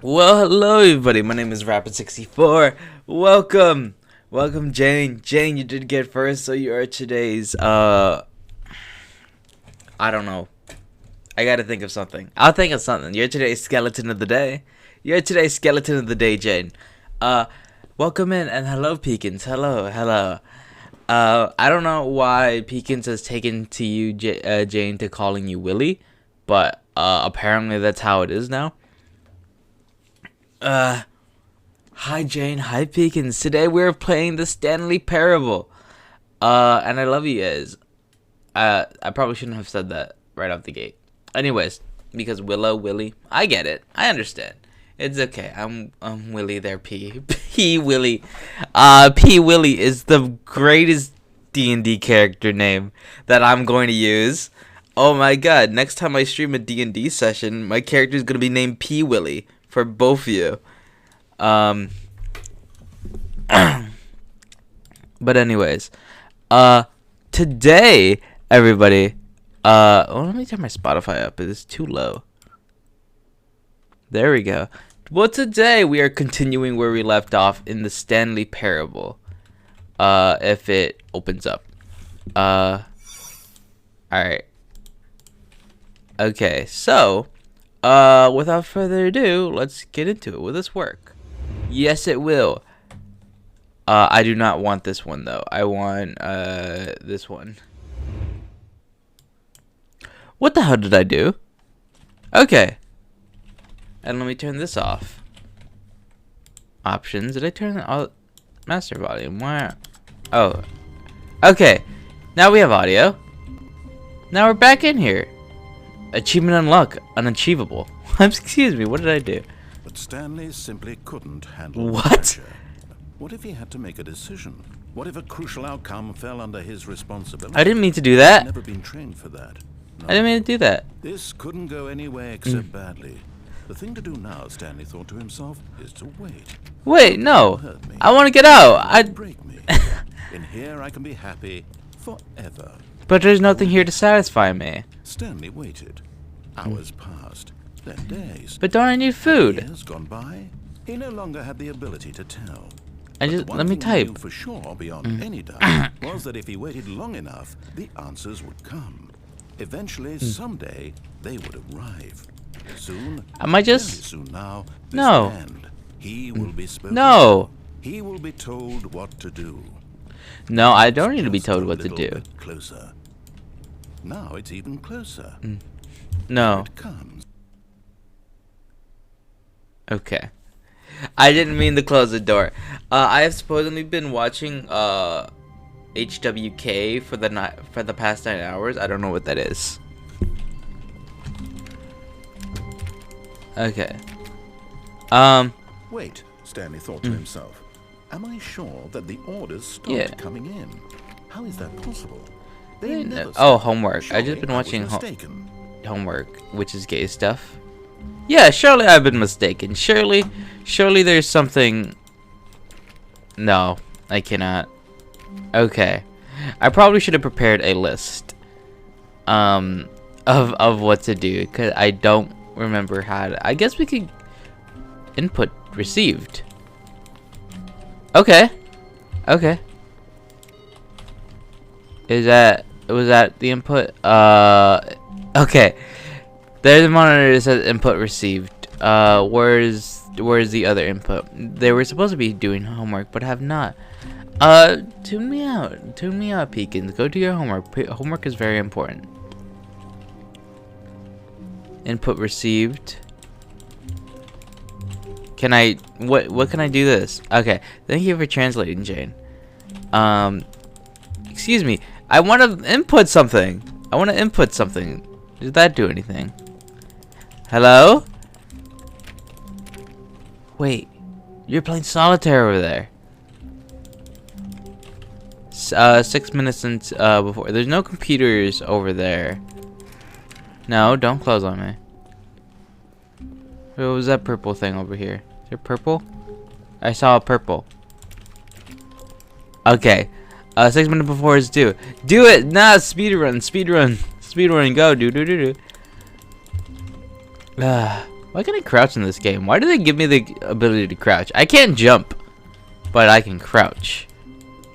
Well, hello everybody. My name is Rapid64. Welcome, Jane. Jane, you did get first, so you are today's. I don't know. I gotta think of something. I'll think of something. You're today's skeleton of the day. You're today's skeleton of the day, Jane. Welcome in and hello, Peekins. Hello. I don't know why Peekins has taken to you, Jane, to calling you Willie, but apparently that's how it is now. Hi Jane, hi Peekins. Today we're playing the Stanley Parable. And I love you guys. I probably shouldn't have said that right off the gate. Anyways, because Willie, I get it. I understand. It's okay. I'm Willie there, P. P Willie. P Willie is the greatest D&D character name that I'm going to use. Oh my god, next time I stream a D&D session, my character is going to be named P Willie. For both of you. But anyways. Today, everybody. Let me turn my Spotify up. It is too low. There we go. Well, today we are continuing where we left off in the Stanley Parable. If it opens up. Alright. Okay, so... without further ado, let's get into it. Will this work? Yes, it will. I do not want this one, though. I want, this one. What the hell did I do? Okay. And let me turn this off. Options. Did I turn the master volume? Why? Oh. Okay. Now we have audio. Now we're back in here. Achievement unlocked. Unachievable. Excuse me, what did I do? But Stanley simply couldn't handle the What? pressure. What if he had to make a decision? What if a crucial outcome fell under his responsibility? I didn't mean to do He'd that. never been trained for that. No. I didn't mean to do that. This couldn't go any way except badly. The thing to do now, Stanley thought to himself, is to wait. Wait, no. Hurt me. I want to get out. Break me. In here I can be happy forever. But there's nothing here to satisfy me. Stanley waited. Hours passed, then days. But don't I need food? Years gone by. He no longer had the ability to tell. Let me He type. knew for sure, beyond any doubt, was that if he waited long enough, the answers would come. Eventually, someday, they would arrive. Soon. Am I just? Very soon now. This No. end, he will be spoken. No. To. He will be told what to do. No, I don't need to be Just told a what to little do. bit closer. Now it's even closer. No. It comes. Okay. I didn't mean to close the door. I have supposedly been watching HWK for the past 9 hours. I don't know what that is. Okay. Wait, Stanley thought to himself. Am I sure that the orders stopped Yeah. coming in? How is that possible? They never Oh, stopped. homework. I Surely just been I was watching mistaken. homework, which is gay stuff. Yeah, surely I've been mistaken. Surely there's something. No, I cannot. Okay, I probably should have prepared a list, of what to do, cause I don't remember how to. I guess we could input received. Okay. Was that the input? Okay. There's a monitor that says input received. Where's the other input? They were supposed to be doing homework, but have not. Tune me out, Peekins. Go do your homework. Homework is very important. Input received. Can I? What can I do this? Okay. Thank you for translating, Jane. Excuse me. I want to input something. Did that do anything? Hello? Wait. You're playing solitaire over there. 6 minutes since before. There's no computers over there. No, don't close on me. What was that purple thing over here? Is there purple? I saw a purple. Okay. 6 minutes before it's due. Do it! Nah, speedrun. Speedrun, go. Do. Why can I crouch in this game? Why do they give me the ability to crouch? I can't jump, but I can crouch.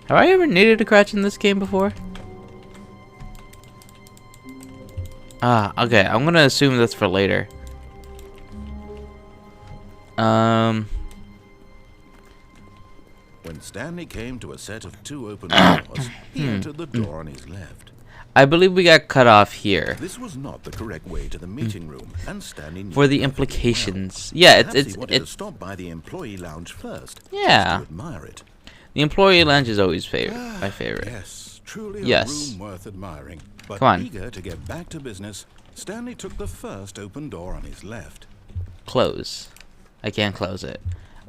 Have I ever needed to crouch in this game before? Ah, okay. I'm gonna assume that's for later. When Stanley came to a set of 2 open doors, he entered the door on his left. I believe we got cut off here. This was not the correct way to the meeting room, and Stanley knew For the perfectly implications. well. Yeah, Perhaps he wanted to it's stop by the employee lounge first. Yeah. Just to admire it. the employee lounge is always my favorite. Yes, truly Yes. a room worth admiring. But Come on. eager to get back to business, Stanley took the first open door on his left. Close. I can't close it.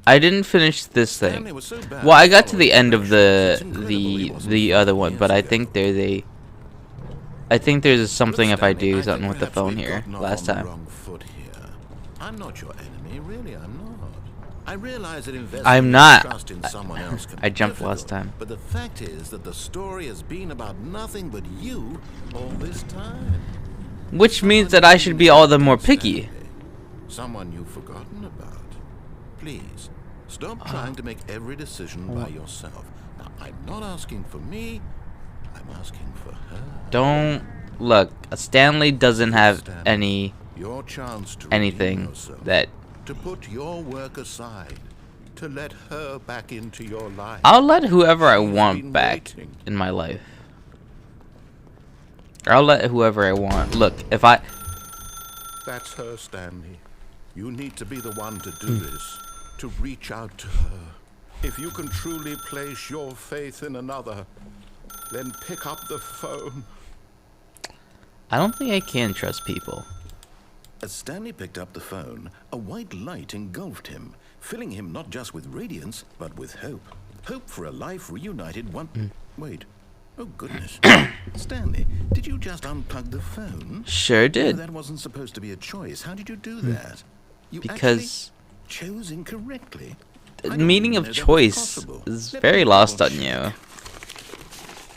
I didn't finish this Stanley thing. was so bad Well, I at got to the following end of directions, it's incredible he wasn't the other 15 one, but I years think ago. there's a I think there's something if I Stanley, do think something with the perhaps phone we've here gotten off last on the time. wrong foot here. I'm not your enemy, really. I'm not. I realize that investing I'm not. trust in someone else can I be jumped difficult, last time. But the fact is that the story has been about nothing but you all this time. Which means that I should be all the more picky. Stanley, someone you've forgotten about. Please, stop trying to make every decision by yourself. Now, I'm not asking for me. I'm asking for her. Don't look. Stanley doesn't have any Your chance to anything redeem yourself, that to put your work aside, to let her back into your life. I'll let whoever I She's want been back waiting. in my life. I'll let whoever I want. Look, if I That's her, Stanley. You need to be the one to do this, to reach out to her. If you can truly place your faith in another, then pick up the phone. I don't think I can trust people. As Stanley picked up the phone, a white light engulfed him, filling him not just with radiance, but with hope. Hope for a life reunited one... Wait. Oh, goodness. Stanley, did you just unplug the phone? Sure No, did. that wasn't supposed to be a choice. How did you do that? You Because actually chose incorrectly. the I didn't meaning even of know that was choice possible. is Let very me lost on double-check.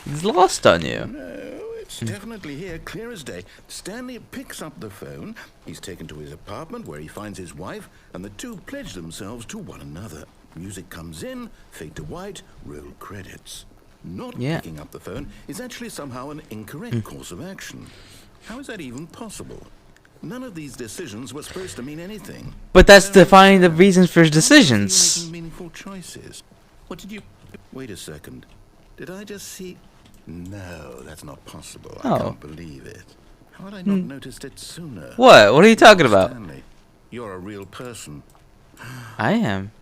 you. It's lost on you. No, it's definitely here, clear as day. Stanley picks up the phone. He's taken to his apartment where he finds his wife, and the two pledge themselves to one another. Music comes in, fade to white, roll credits. Not picking up the phone is actually somehow an incorrect course of action. How is that even possible? None of these decisions were supposed to mean anything. But that's defining the reasons for his How are you decisions. making meaningful choices? What did you... Wait a second. Did I just see... No, that's not possible. I Oh. can't believe it. How had I not noticed it sooner? What? What are you talking about? Stanley, you're a real person. I am.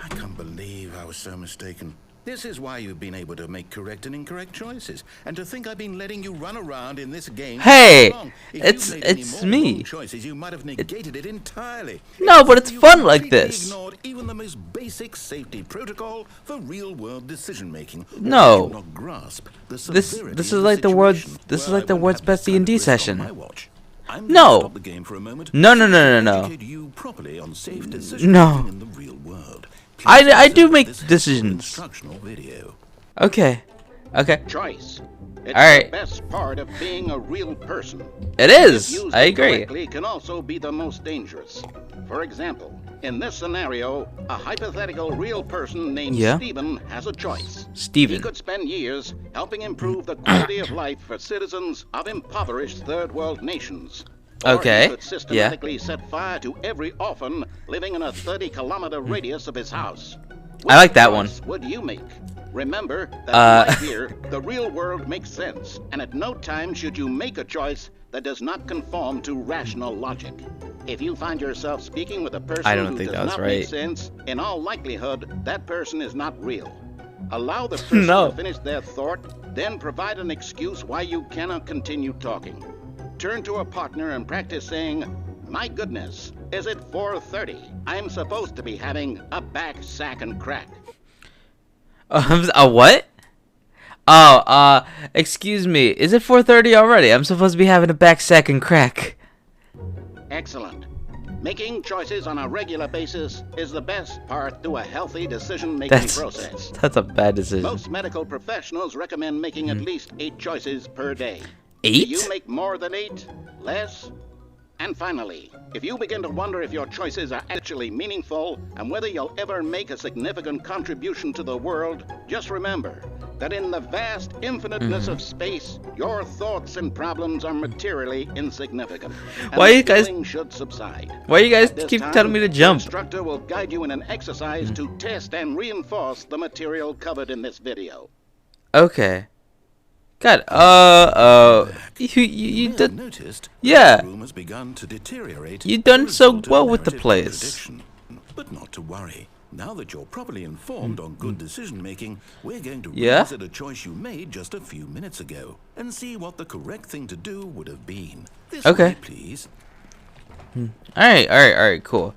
I can't believe I was so mistaken. This is why you've been able to make correct and incorrect choices. And to think I've been letting you run around in this game Hey, for so long. If it's- you'd made any it's more me. wrong choices, you might have negated it entirely. No, but it's You fun like completely this. Ignored even the most basic safety protocol for real-world decision-making. Or No. did you not grasp the This severity is of like the world's situation? this is Well, like the I won't world's have best this kind of D&D risk on session. my watch. I'm No. going to stop the game for a moment. No, no, so no, I can no, no. educate you properly on safe No. decision-making in the real world. I Please do observe make this decisions. instructional video. Okay. Okay. Choice. It's All right. the best part of being a real person. It If is. used I agree. incorrectly, can also be the most dangerous. For example, in this scenario, a hypothetical real person named Yeah. Stephen has a choice. Stephen. He could spend years helping improve the quality of life for citizens of impoverished third world nations. Or Okay, he could systematically set fire to every orphan living in a 30-kilometer radius of his house. I like that one. Which choice would you make? Remember that right here, the real world makes sense, and at no time should you make a choice that does not conform to rational logic. If you find yourself speaking with a person I don't who think does that was not right. make sense, in all likelihood, that person is not real. Allow the person No. to finish their thought, then provide an excuse why you cannot continue talking. Turn to a partner and practice saying, "My goodness, is it 4:30? I'm supposed to be having a back sack and crack." A what? Oh, excuse me. Is it 4:30 already? I'm supposed to be having a back sack and crack. Excellent. Making choices on a regular basis is the best part to a healthy decision-making process. That's a bad decision. Most medical professionals recommend making at least 8 choices per day. 8? Do you make more than 8? Less? And finally, if you begin to wonder if your choices are actually meaningful and whether you'll ever make a significant contribution to the world, just remember that in the vast infiniteness of space, your thoughts and problems are materially insignificant. And Why the you guys? feeling should subside. Why you guys At this keep time, telling me to the jump? instructor will guide you in an exercise to test and reinforce the material covered in this video. Okay. God. You May have did. noticed Yeah. the room has begun to deteriorate. You done as a so result of well with the narrative place. contradiction. But not to worry. Now that you're properly informed on good decision making, we're going to Yeah? revisit a choice you made just a few minutes ago and see what the correct thing to do would have been. This Okay. way, please. Alright, cool.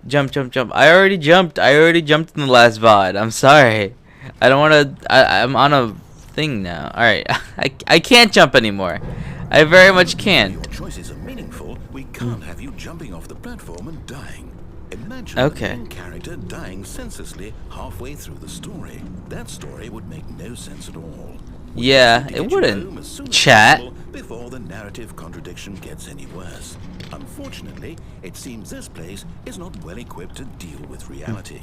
Jump. I already jumped in the last VOD. I'm sorry. I don't wanna I'm on a thing now. Alright. I can't jump anymore. I very much can't. Your choices are meaningful. We can't have you jumping off the platform and dying. Imagine Okay. the main character dying senselessly halfway through the story. That story would make no sense at all. Yeah, To it get you wouldn't. home as soon as Chat. possible before the narrative contradiction gets any worse. Unfortunately, it seems this place is not well equipped to deal with reality.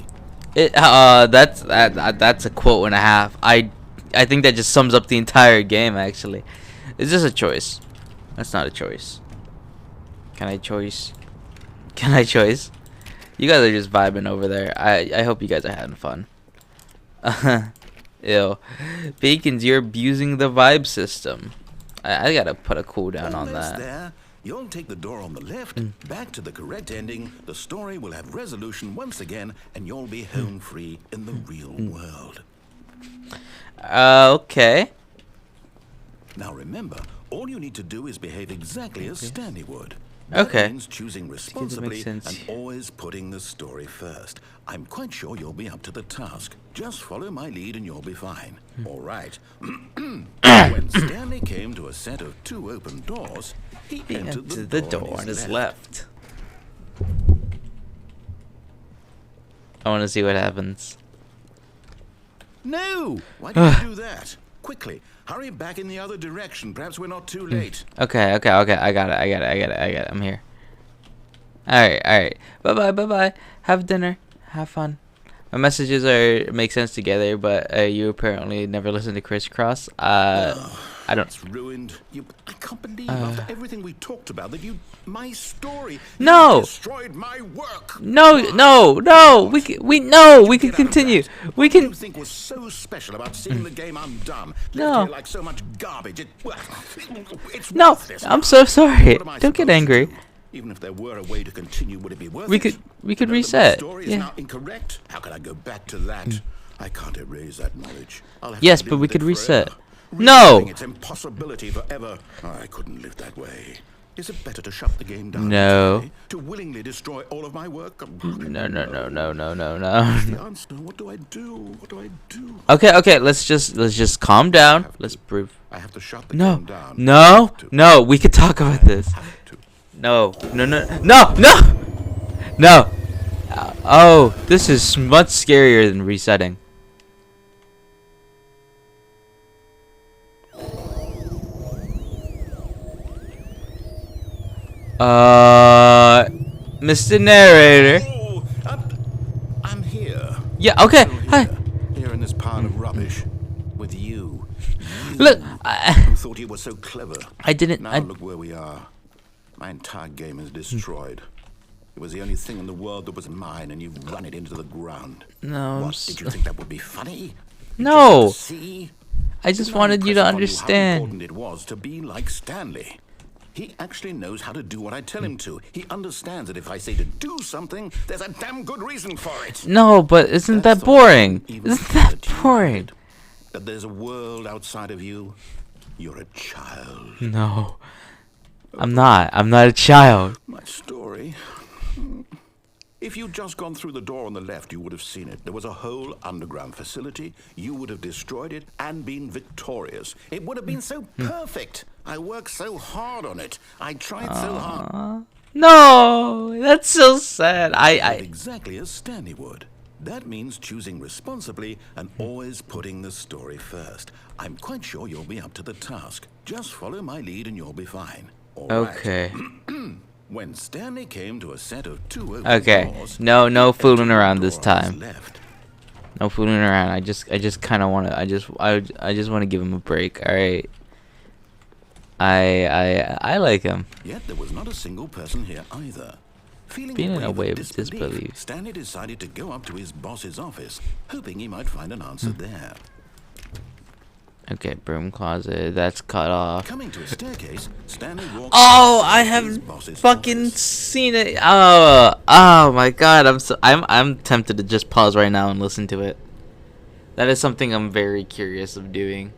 That's a quote and a half. I think that just sums up the entire game actually. Is this a choice? That's not a choice. Can I choice? You guys are just vibing over there. I hope you guys are having fun. Ew. Bacons, you're abusing the vibe system. I gotta put a cooldown on Almost that. there. You'll take the door on the left, back to the correct ending. The story will have resolution once again, and you'll be home free in the real world. Okay. Now remember, all you need to do is behave exactly as Stanley would. That Okay. means choosing makes responsibly sense. and always putting the story first. I'm quite sure you'll be up to the task. Just follow my lead and you'll be fine. All right. When Stanley came to a set of 2 open doors, he entered To the the door door on his left. I want to see what happens. No! Why did you do that? Quickly, hurry back in the other direction. Perhaps we're not too late. Okay. I got it. I'm here. Alright. Bye. Have dinner. Have fun. My messages make sense together, but you apparently never listened to Crisscross. I don't. It's ruined. I can't believe after everything we talked about that my story. No! You destroyed my work. No. We can continue. We What do you can. think was so special about seeing the game undone? No. Left here like so much garbage. It's No. worthless. I'm so sorry. What am I Don't get supposed to angry. do? Even if there were a way to continue, would it be worth We it? could Know that my reset. story is Yeah. now incorrect. How can I go back to that? I can't erase that knowledge. I'll have Yes, to but live we with could it reset. forever. No! Reliving its impossibility forever. I couldn't live that way. Is it better to shut the game down? No. entirely? To willingly destroy all of my work? No. What's the answer? What do I do? Okay. Let's just calm down. Let's breathe. I have to shut the No. game down. No. We could talk about this. Have to. No. Oh, this is much scarier than resetting. Mr. Narrator. Oh, I'm here. Yeah, okay. Still Hi. Here in this pile of rubbish. With you. Look, Who thought you were so clever? I didn't. Now look where we are. My entire game is destroyed. It was the only thing in the world that was mine, and you've run it into the ground. No. What, did you think that would be funny? No. Just to see? I just Didn't I wanted you to impress upon How understand. important it was to be like Stanley. He actually knows how to do what I tell him to. He understands that if I say to do something, there's a damn good reason for it. No, but isn't That's that the way boring? even Isn't that that you boring? did. That there's a world outside of you. You're a child. No. I'm not a child. My story. If you'd just gone through the door on the left, you would have seen it. There was a whole underground facility. You would have destroyed it and been victorious. It would have been so perfect. I worked so hard on it. I tried so hard. No, that's so sad. Exactly as Stanley would. That means choosing responsibly and always putting the story first. I'm quite sure you'll be up to the task. Just follow my lead and you'll be fine. All right. Okay. When Stanley came to a set of 2 open Okay. doors, No he fooling entered around the this door on his time. left. No fooling around. I just kind of want to. I just want to give him a break. All right. I like him. Yet there was not a single person here either. Feeling Being in a of wave of disbelief. Stanley decided to go up to his boss's office, hoping he might find an answer there. Okay, broom closet. That's cut off. Coming to a staircase, Stanley walked. Oh, I his haven't boss's fucking office. seen it. Oh my god. I'm tempted to just pause right now and listen to it. That is something I'm very curious of doing.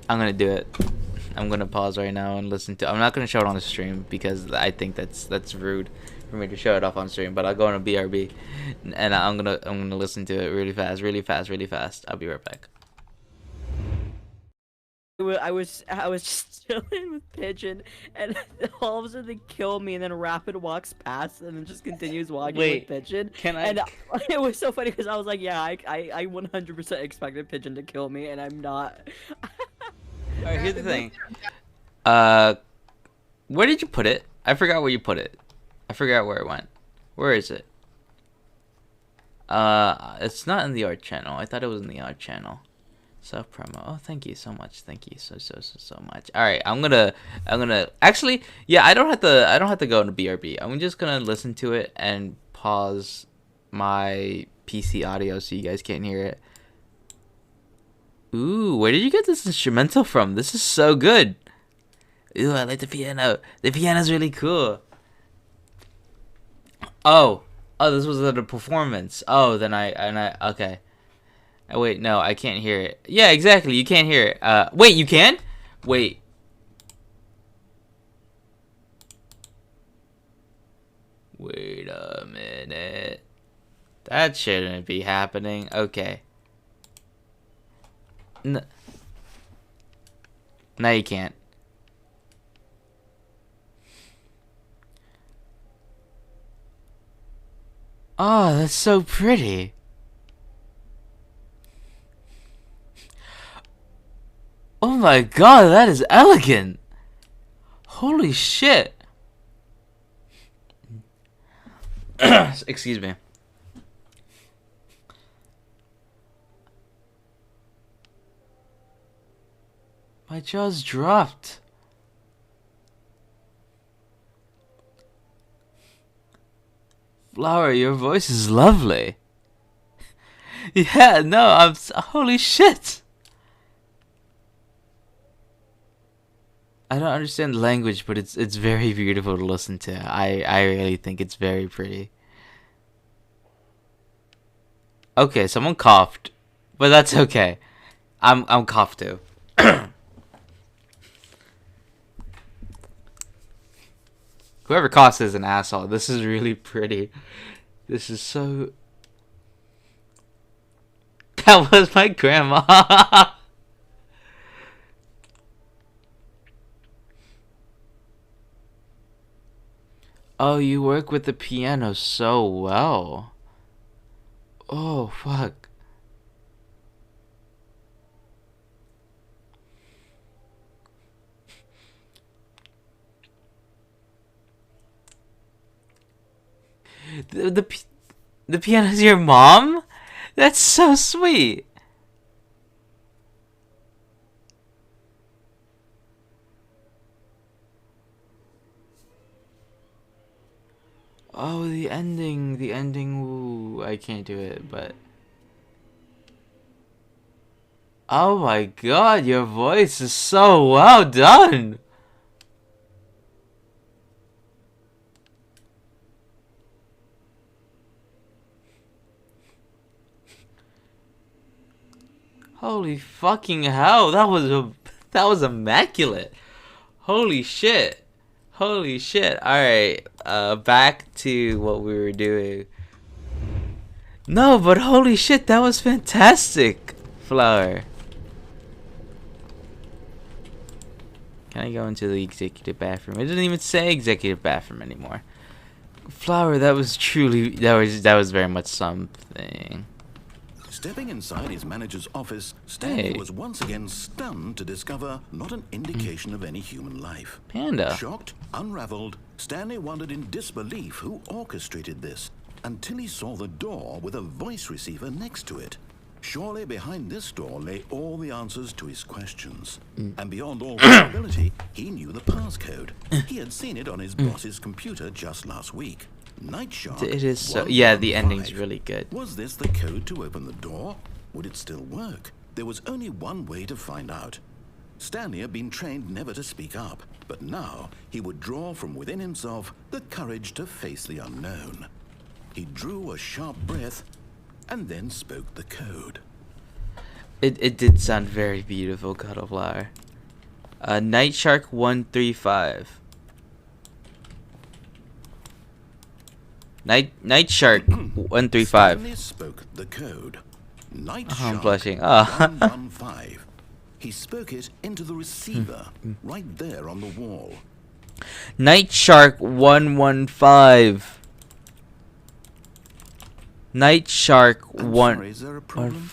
I'm gonna do it. I'm gonna pause right now and listen to. I'm not gonna show it on the stream because I think that's rude for me to show it off on stream. But I'll go on a BRB, and I'm gonna listen to it really fast, really fast, really fast. I'll be right back. I was just chilling with Pigeon, and all of a sudden they kill me, and then Rapid walks past, and then just continues walking Wait, with Pigeon. can I- And it was so funny because I was like, yeah, I 100% expected Pigeon to kill me, and I'm not. Alright, here's the thing. Where did you put it? I forgot where you put it. I forgot where it went. Where is it? It's not in the art channel. I thought it was in the art channel. Self promo. Oh, thank you so much. Thank you so much. All right, I'm gonna actually, yeah, I don't have to go into BRB. I'm just gonna listen to it and pause my PC audio so you guys can't hear it. Ooh, where did you get this instrumental from? This is so good. Ooh, I like the piano. The piano's really cool. Oh, this was at a performance. Oh, then okay. Oh, wait, no, I can't hear it. Yeah, exactly, you can't hear it. Wait, you can? Wait. Wait a minute. That shouldn't be happening. Okay. No, you can't. Oh, that's so pretty. Oh my god, that is elegant. Holy shit. Excuse me. My jaw's dropped. Flower, your voice is lovely. Yeah, no, holy shit. I don't understand the language, but it's very beautiful to listen to. I really think it's very pretty. Okay, someone coughed, but that's okay. I'm coughed too. Whoever coughs is an asshole. This is really pretty. This is so. That was my grandma. Oh, you work with the piano so well. Oh, fuck. The piano's your mom? That's so sweet. Oh, the ending, ooh, I can't do it, but... Oh my god, your voice is so well done! Holy fucking hell, that was immaculate. Holy shit. Holy shit. Alright, back to what we were doing. No, but holy shit, that was fantastic, Flower. Can I go into the executive bathroom? It didn't even say executive bathroom anymore. Flower, that was truly, that was very much something. Stepping inside his manager's office, Stanley Hey. was once again stunned to discover not an indication of any human life. Panda. Shocked, unraveled, Stanley wondered in disbelief who orchestrated this, until he saw the door with a voice receiver next to it. Surely behind this door lay all the answers to his questions. And beyond all possibility, he knew the passcode. He had seen it on his boss's computer just last week. Night Shark. It is so. Yeah, the 115. ending's really good. Was this the code to open the door? Would it still work? There was only one way to find out. Stanley had been trained never to speak up, but now he would draw from within himself the courage to face the unknown. He drew a sharp breath and then spoke the code. It did sound very beautiful, Cuddleflower. Night Shark 135. Night Shark 135. Stanley spoke the code. Night I'm Shark blushing. 115. He spoke it into the receiver right there on the wall. Night Shark 115. Night Shark I'm 1. sorry, is there a problem?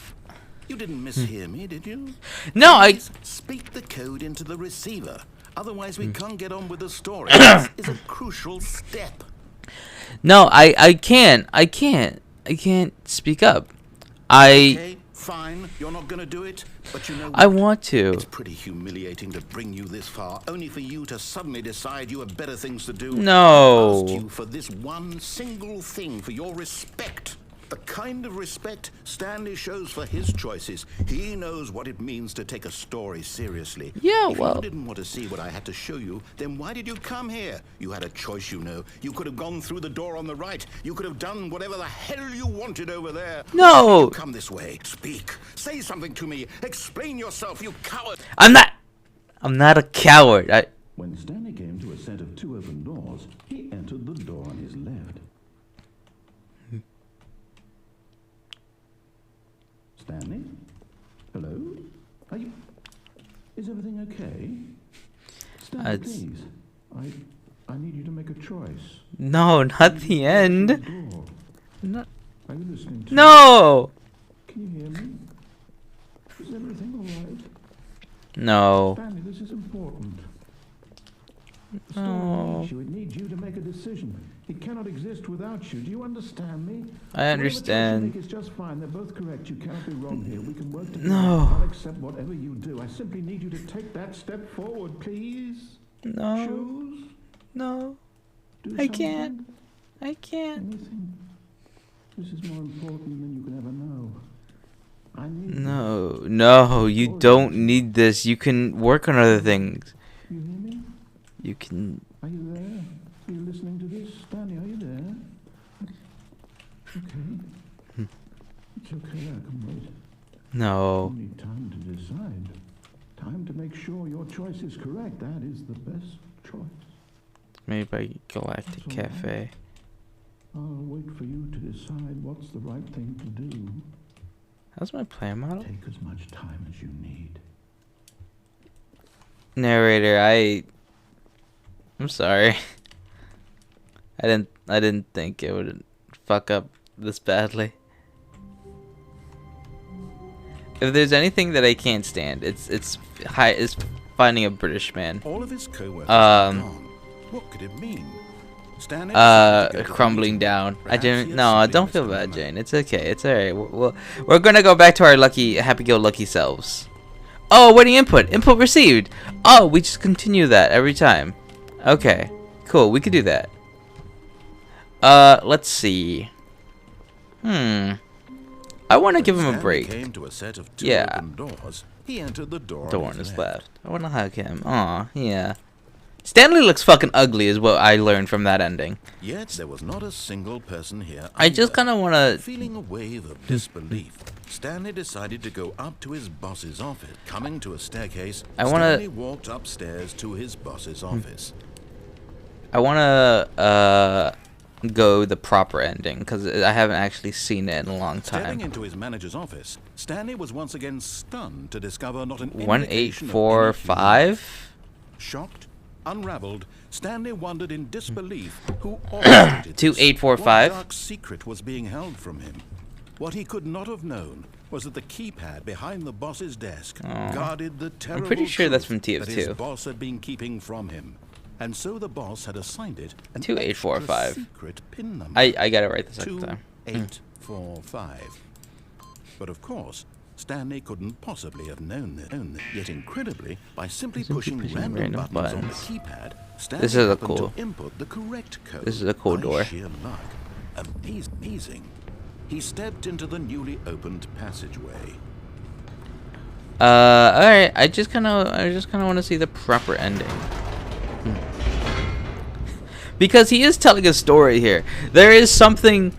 You didn't mishear me, did you? No, I. Please speak the code into the receiver. Otherwise, we can't get on with the story. This is a crucial step. No, I can't. I can't speak up. Okay, fine. You're not going to do it, but you know I what? want to. It's pretty humiliating to bring you this far, only for you to suddenly decide you have better things to do. No. I asked you for this one single thing, for your respect. The kind of respect Stanley shows for his choices. He knows what it means to take a story seriously. Yeah, if well. you didn't want to see what I had to show you, then why did you come here? You had a choice, you know. You could have gone through the door on the right. You could have done whatever the hell you wanted over there. No. Why did you come this way. Speak. Say something to me. Explain yourself, you coward. I'm not a coward. When Stanley came to a set of two open doors, he entered the door on his left. Stanley? Hello? Are you... Is everything okay? Stanley, It's- please. I need you to make a choice. No, not the end. Door. No. Are you listening to me? No. Can you hear me? Is everything all right? No. Stanley, this is important. The No. story needs you. It needs you to make a decision. It cannot exist without you. Do you understand me? I understand. Whatever choice you make is just fine. They're both correct. You cannot be wrong here. We can work together. No. I'll accept whatever you do. I simply need you to take that step forward, please. No. Choose. No. Do I can't. I can't. Anything. This is more important than you can ever know. I need No. No. You don't need this. You can work on other things. you. Hear me? You can. Are you there? Are you listening to this? Stanley, are you there? Okay. It's okay, I can wait. No. You need time to decide. Time to make sure your choice is correct. That is the best choice. Made by Galactic That's all right. Cafe. I'll wait for you to decide what's the right thing to do. How's my player model? Take as much time as you need. Narrator, I'm sorry. I didn't think it would fuck up this badly. If there's anything that I can't stand, it's finding a British man. All of his co-workers are gone. What could it mean? Stanley decided to go to the Crumbling meeting. down. I Perhaps he didn't. had No, simply don't missed feel a bad, memo. Jane. It's okay. It's alright. We're gonna go back to our happy-go-lucky selves. Oh, waiting input. Input received. Oh, we just continue that every time. Okay, cool. We could do that. Let's see. I want to give him a Stanley break. Came to a set of two Yeah. open doors. He entered the door. Door on his left. I want to hug him. Aw, yeah. Stanley looks fucking ugly is what I learned from that ending. Yet there was not a single person here. I just either. kind of want to... Feeling a wave of disbelief, Stanley decided to go up to his boss's office. Coming to a staircase, I wanna- Stanley walked upstairs to his boss's office. I want to go the proper ending because I haven't actually seen it in a long Stepping time. into his manager's office, Stanley was once again stunned to discover not an One eight indication of four any human life. five. Shocked, unraveled, Stanley wondered in disbelief who orchestrated this. 2845. What dark secret was being held from him? What he could not have known was that the keypad behind the boss's desk guarded the terrible pretty sure that's from truth that his TF2. boss had been keeping from him. And so the boss had assigned it an 2845. extra secret pin number. I got it right the second time. 2845. But of course, Stanley couldn't possibly have known this. Yet incredibly, by simply pushing random buttons on the keypad, Stanley This is a happened cool. to input the correct code. This is a cool by door. sheer luck. Amazing. He stepped into the newly opened passageway. All right. I just kind of want to see the proper ending. Because he is telling a story here. There is something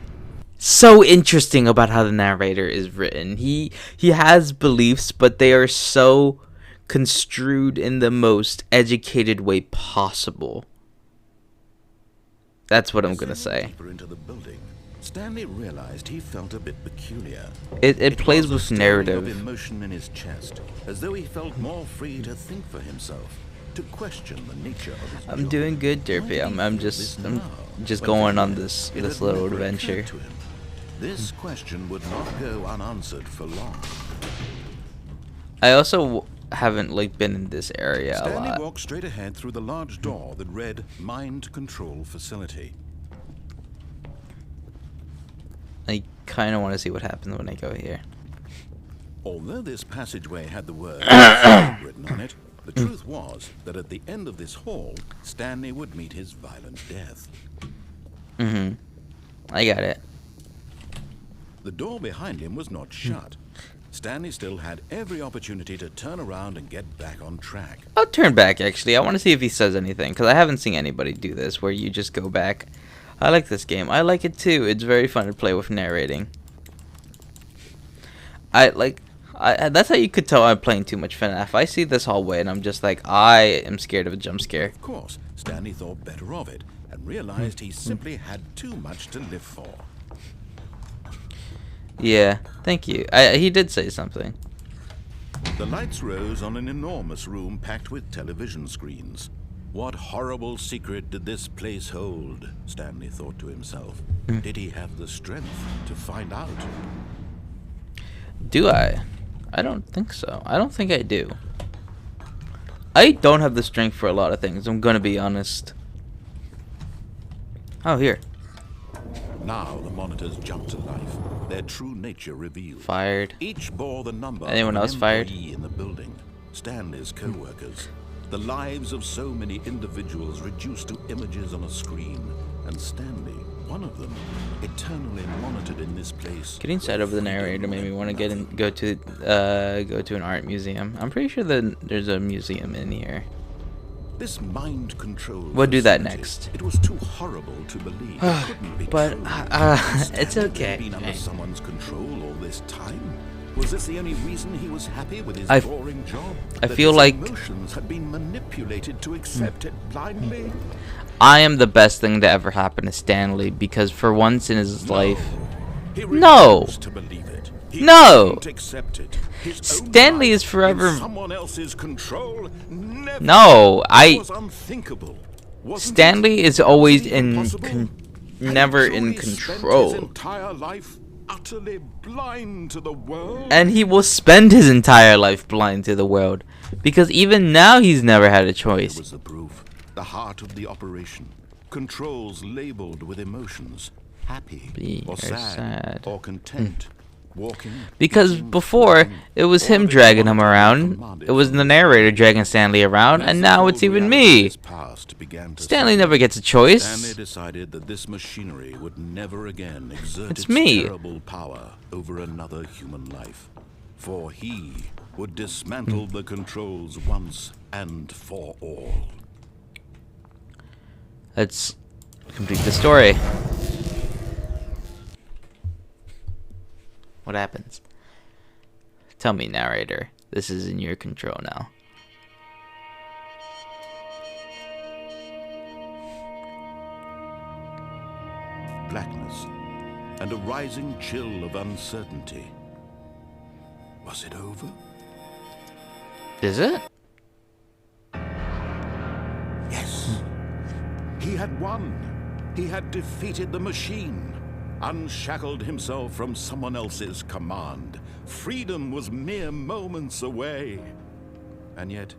so interesting about how the narrator is written. He has beliefs, but they are so construed in the most educated way possible. That's what I'm gonna say. Deeper into the building, Stanley realized he felt a bit peculiar. It plays was a with stirring narrative. of emotion in his chest, as though he felt more free to think for himself, to question the nature of his I'm job. doing good, Why Derpy. did he I'm feel just this now? going Well, on this it had little never occurred adventure. to him. This question would not go unanswered for long. I also haven't been in this area a Stanley lot. walked straight ahead through the large door that read Mind Control Facility. I kind of want to see what happens when I go here. Although this passageway had the word written on it, the truth was that at the end of this hall, Stanley would meet his violent death. I got it. The door behind him was not shut. Stanley still had every opportunity to turn around and get back on track. I'll turn back, actually. I want to see if he says anything, because I haven't seen anybody do this, where you just go back. I like this game. I like it, too. It's very fun to play with narrating. That's how you could tell I'm playing too much FNAF. I see this hallway, and I'm just like, I am scared of a jump scare. Of course, Stanley thought better of it and realized he simply had too much to live for. Yeah, thank you. He did say something. The lights rose on an enormous room packed with television screens. What horrible secret did this place hold? Stanley thought to himself. Did he have the strength to find out? Do I? I don't think so. I don't think I do. I don't have the strength for a lot of things, I'm gonna be honest. Oh, here. Now the monitors jumped to life, their true nature revealed. Fired. Each bore the number Anyone of else an fired? employee in the building, Stanley's co-workers. The lives of so many individuals reduced to images on a screen, and Stanley, one of them, eternally monitored in this place. Getting sad over the narrator made me want to go to an art museum. I'm pretty sure that there's a museum in here. This mind control. We'll do that facility, next. It was too horrible to believe. It couldn't be But, true. it's Stanley okay. had been under someone's control all this time. Was this the only reason he was happy with his I boring job? I That feel his like- emotions had been manipulated to accept it blindly. I am the best thing to ever happen to Stanley, because for once in his life, He No. refused to believe it. He No. couldn't accept it. His own Stanley life is forever- in someone else's control. Never. No, It was unthinkable. Wasn't Stanley it? is always Was it even in possible? Had he never in truly spent control. His entire life utterly blind to the world. And he will spend his entire life blind to the world, because even now he's never had a It choice. was the proof, the heart of the operation. Controls labeled with emotions, happy Be or or sad, sad. or content. Walking, Because eating, before, walking, it was all him they dragging him wanted around, commanded it was the narrator dragging Stanley around, and now it's even me. Stanley never gets a Stanley choice. decided that this machinery would never again exert It's its me. terrible power over another human life. For he would dismantle the controls once and for all. Let's complete the story. What happens? Tell me, narrator. This is in your control now. Blackness and a rising chill of uncertainty. Was it over? Is it? Yes. He had won. He had defeated the machine. unshackled himself from someone else's command. Freedom was mere moments away. And yet,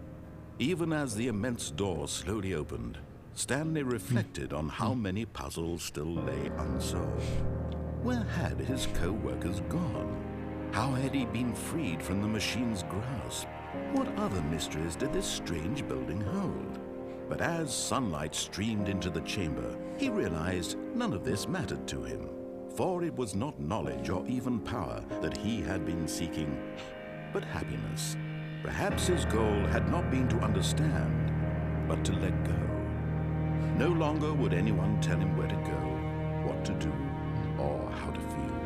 even as the immense door slowly opened, Stanley reflected on how many puzzles still lay unsolved. Where had his co-workers gone? How had he been freed from the machine's grasp? What other mysteries did this strange building hold? But as sunlight streamed into the chamber, he realized none of this mattered to him. For it was not knowledge or even power that he had been seeking, but happiness. Perhaps his goal had not been to understand, but to let go. No longer would anyone tell him where to go, what to do, or how to feel.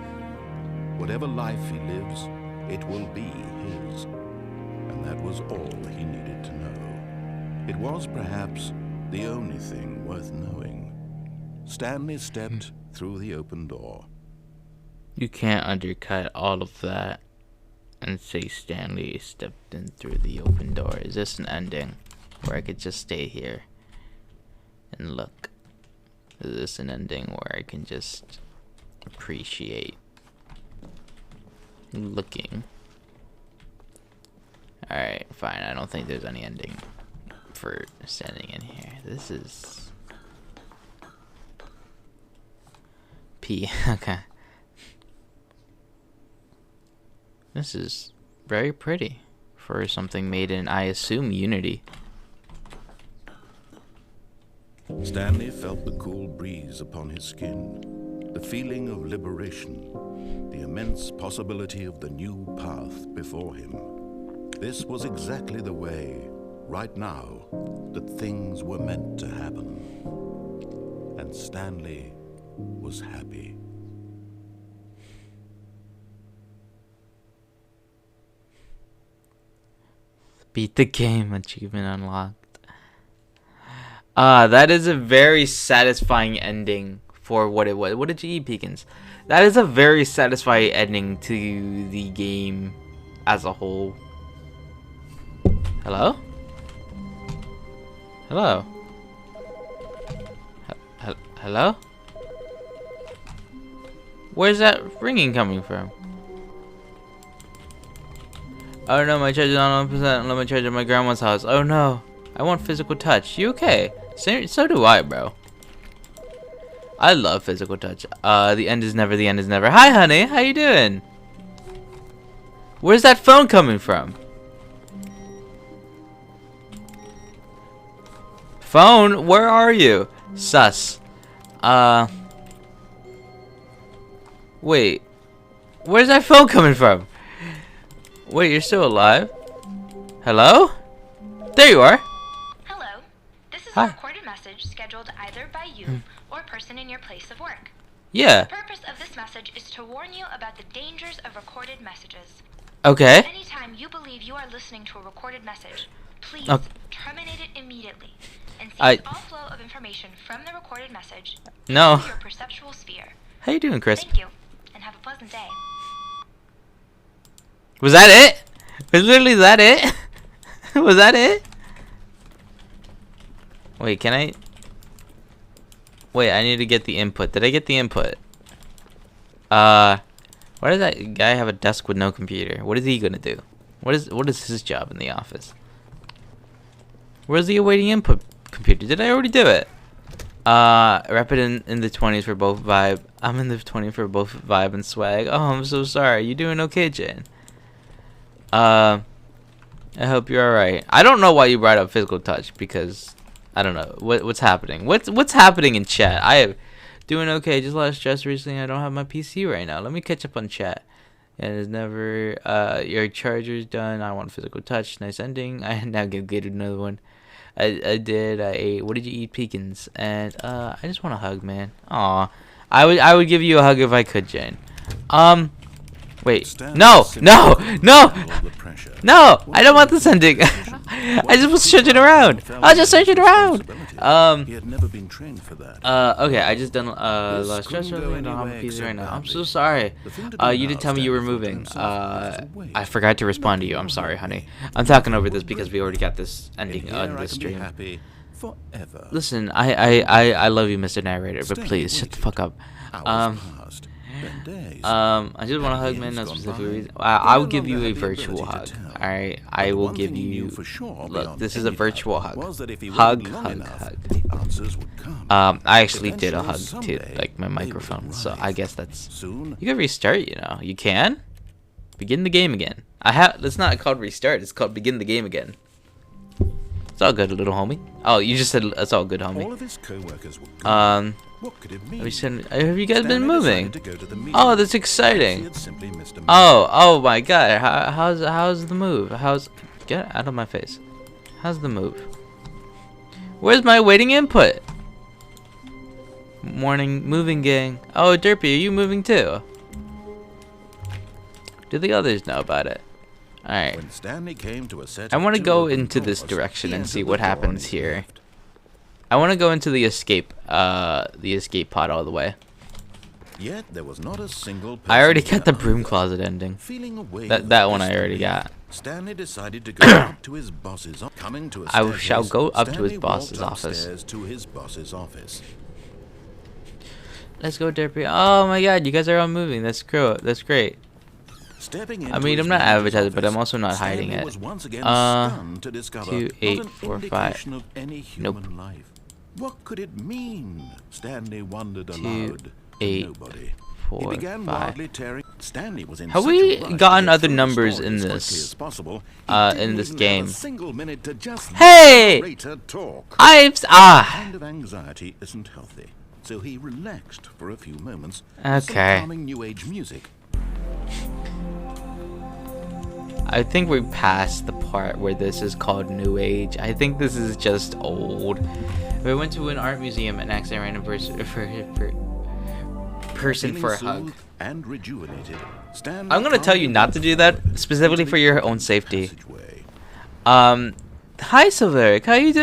Whatever life he lives, it will be his. And that was all he needed to know. It was perhaps the only thing worth knowing. Stanley stepped through the open door. You can't undercut all of that and say Stanley stepped in through the open door. Is this an ending where I could just stay here and look? Is this an ending where I can just appreciate looking? Alright, fine. I don't think there's any ending for standing in here. This is P. Okay. This is very pretty for something made in, I assume, Unity. Stanley felt the cool breeze upon his skin, the feeling of liberation, the immense possibility of the new path before him. This was exactly the way, right now, that things were meant to happen. And Stanley was happy. Beat the game, achievement unlocked. That is a very satisfying ending for what it was. What did you eat, Pekins? That is a very satisfying ending to the game as a whole. Hello? Hello? Hello? Where's that ringing coming from? Oh no, my charge is on 1%. Let me charge at my grandma's house. Oh no, I want physical touch. You okay? So do I, bro. I love physical touch. The end is never. The end is never. Hi, honey. How you doing? Where's that phone coming from? Phone, where are you? Sus. Wait. Where's that phone coming from? Wait, you're still alive? Hello? There you are. Hello. This is Hi. a recorded message scheduled either by you or a person in your place of work. Yeah. The purpose of this message is to warn you about the dangers of recorded messages. Okay. Anytime you believe you are listening to a recorded message, please terminate it immediately and cease all flow of information from the recorded message No. to your perceptual sphere. How you doing, Chris? Thank you, and have a pleasant day. Was that it? Was literally that it? Was that it? Wait, can I? Wait, I need to get the input. Did I get the input? Why does that guy have a desk with no computer? What is he gonna do? What is his job in the office? Where's the awaiting input computer? Did I already do it? Rapid in the 20s for both vibe. I'm in the 20s for both vibe and swag. Oh, I'm so sorry. You doing okay, Jane? I hope you're alright. I don't know why you brought up physical touch, because I don't know what's happening. What's happening in chat? I am doing okay. Just a lot of stress recently. I don't have my PC right now. Let me catch up on chat. And it's never your charger's done. I want physical touch. Nice ending. I now get another one. I did. I ate. What did you eat, Pekins? And I just want a hug, man. Aw, I would give you a hug if I could, Jane. Wait. No! No! No! No! I don't want this ending. I just was searching around. I was just searching around. He had never been trained for that. Okay, I just done lost stress. I don't have a PC right now. I'm so sorry. You did tell me you were moving. I forgot to respond to you. I'm sorry, honey. I'm talking over this because we already got this ending on this stream. Listen, I love you, Mr. Narrator, but please shut the fuck up. Been days. I just want to hug, man. No specific reason. I will give you a virtual hug. All right, I will give you. Look, this is a virtual hug. Hug, hug, hug. I actually did a hug to like my microphone, so I guess that's. You can restart. You know, you can begin the game again. It's not called restart. It's called begin the game again. It's all good, little homie. Oh, you just said it's all good, homie. All of his co-workers were what could it mean? Have you guys been moving? Oh, that's exciting. Oh my God. How's the move? Get out of my face. How's the move? Where's my waiting input? Morning moving gang. Oh, Derpy, are you moving too? Do the others know about it? Alright. I want to go into this direction and see what happens here. I want to go into the escape pod all the way. Yet there was not a single I already got the broom closet ending. That one I already got. Stanley decided to go up to his boss's office. I shall go up to his boss's office. Let's go, Derpy. Oh my God, you guys are all moving. That's cool. That's great. I mean, I'm not advertising, but I'm also not hiding it. 2, 8, 4, 5. Nope. What could it mean? Stanley wondered 2, 8, 4, 5. Stanley was in Have we gotten other numbers in this game? Hey! Kind of anxiety isn't healthy, so he relaxed for a few moments. Okay. Some calming new age music. I think we're past the part where this is called New Age. I think this is just old. We went to an art museum and asked a random person for a hug. And rejuvenated, I'm gonna tell you not to do that, specifically for your own safety. Hi Silveric, how you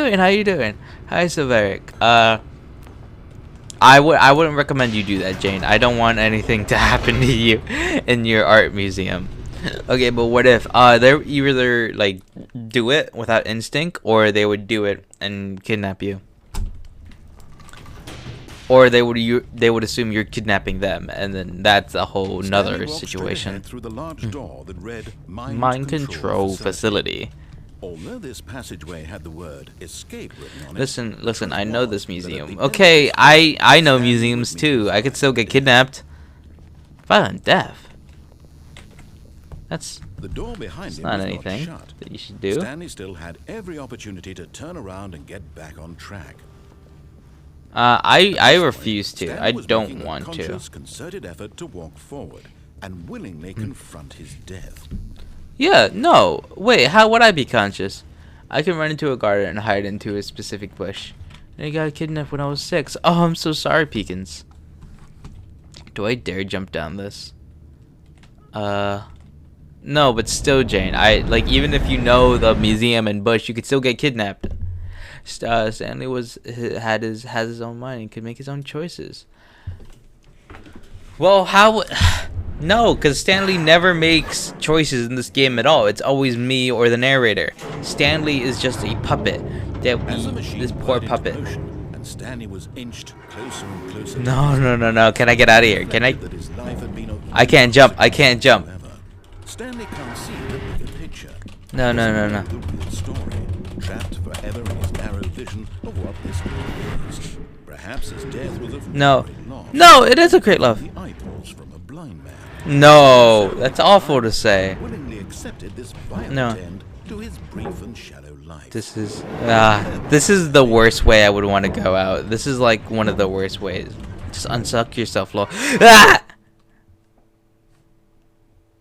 doing? Hi Silveric. I wouldn't recommend you do that, Jane. I don't want anything to happen to you in your art museum. Okay, but what if they either like do it without instinct, or they would do it and kidnap you, or they would assume you're kidnapping them, and then that's a whole nother situation. Through the large door that read Mind control facility. Although this passageway had the word escape written on it. Listen, I know this museum. Okay, I know museums too. I could still get kidnapped. Violent death. That's the door behind him not was anything not shut. that you should do. Stanley still had every opportunity to turn around and get back on track. I refuse to. I don't want to. Conscious, concerted effort to walk forward and willingly confront his death. Yeah, no. Wait, how would I be conscious? I can run into a garden and hide into a specific bush. I got kidnapped when I was 6. Oh, I'm so sorry, Peekins. Do I dare jump down this? No, but still, Jane. Even if you know the museum and bush, you could still get kidnapped. Stanley has his own mind and could make his own choices. Well, how? No, because Stanley never makes choices in this game at all. It's always me or the narrator. Stanley is just a puppet. This poor puppet. And Stanley was inched closer and closer. No. Can I get out of here? Can I? I can't jump. Stanley can't see the bigger picture. No. The real story, trapped forever in his narrow vision of what this world is. Perhaps his death was a No, it is a great love. The eyeballs from a blind man. No, that's awful to say. Willingly accepted this violent end to his brief and shallow life. This is the worst way I would want to go out. This is like one of the worst ways. Just unsuck yourself, lol. Ah!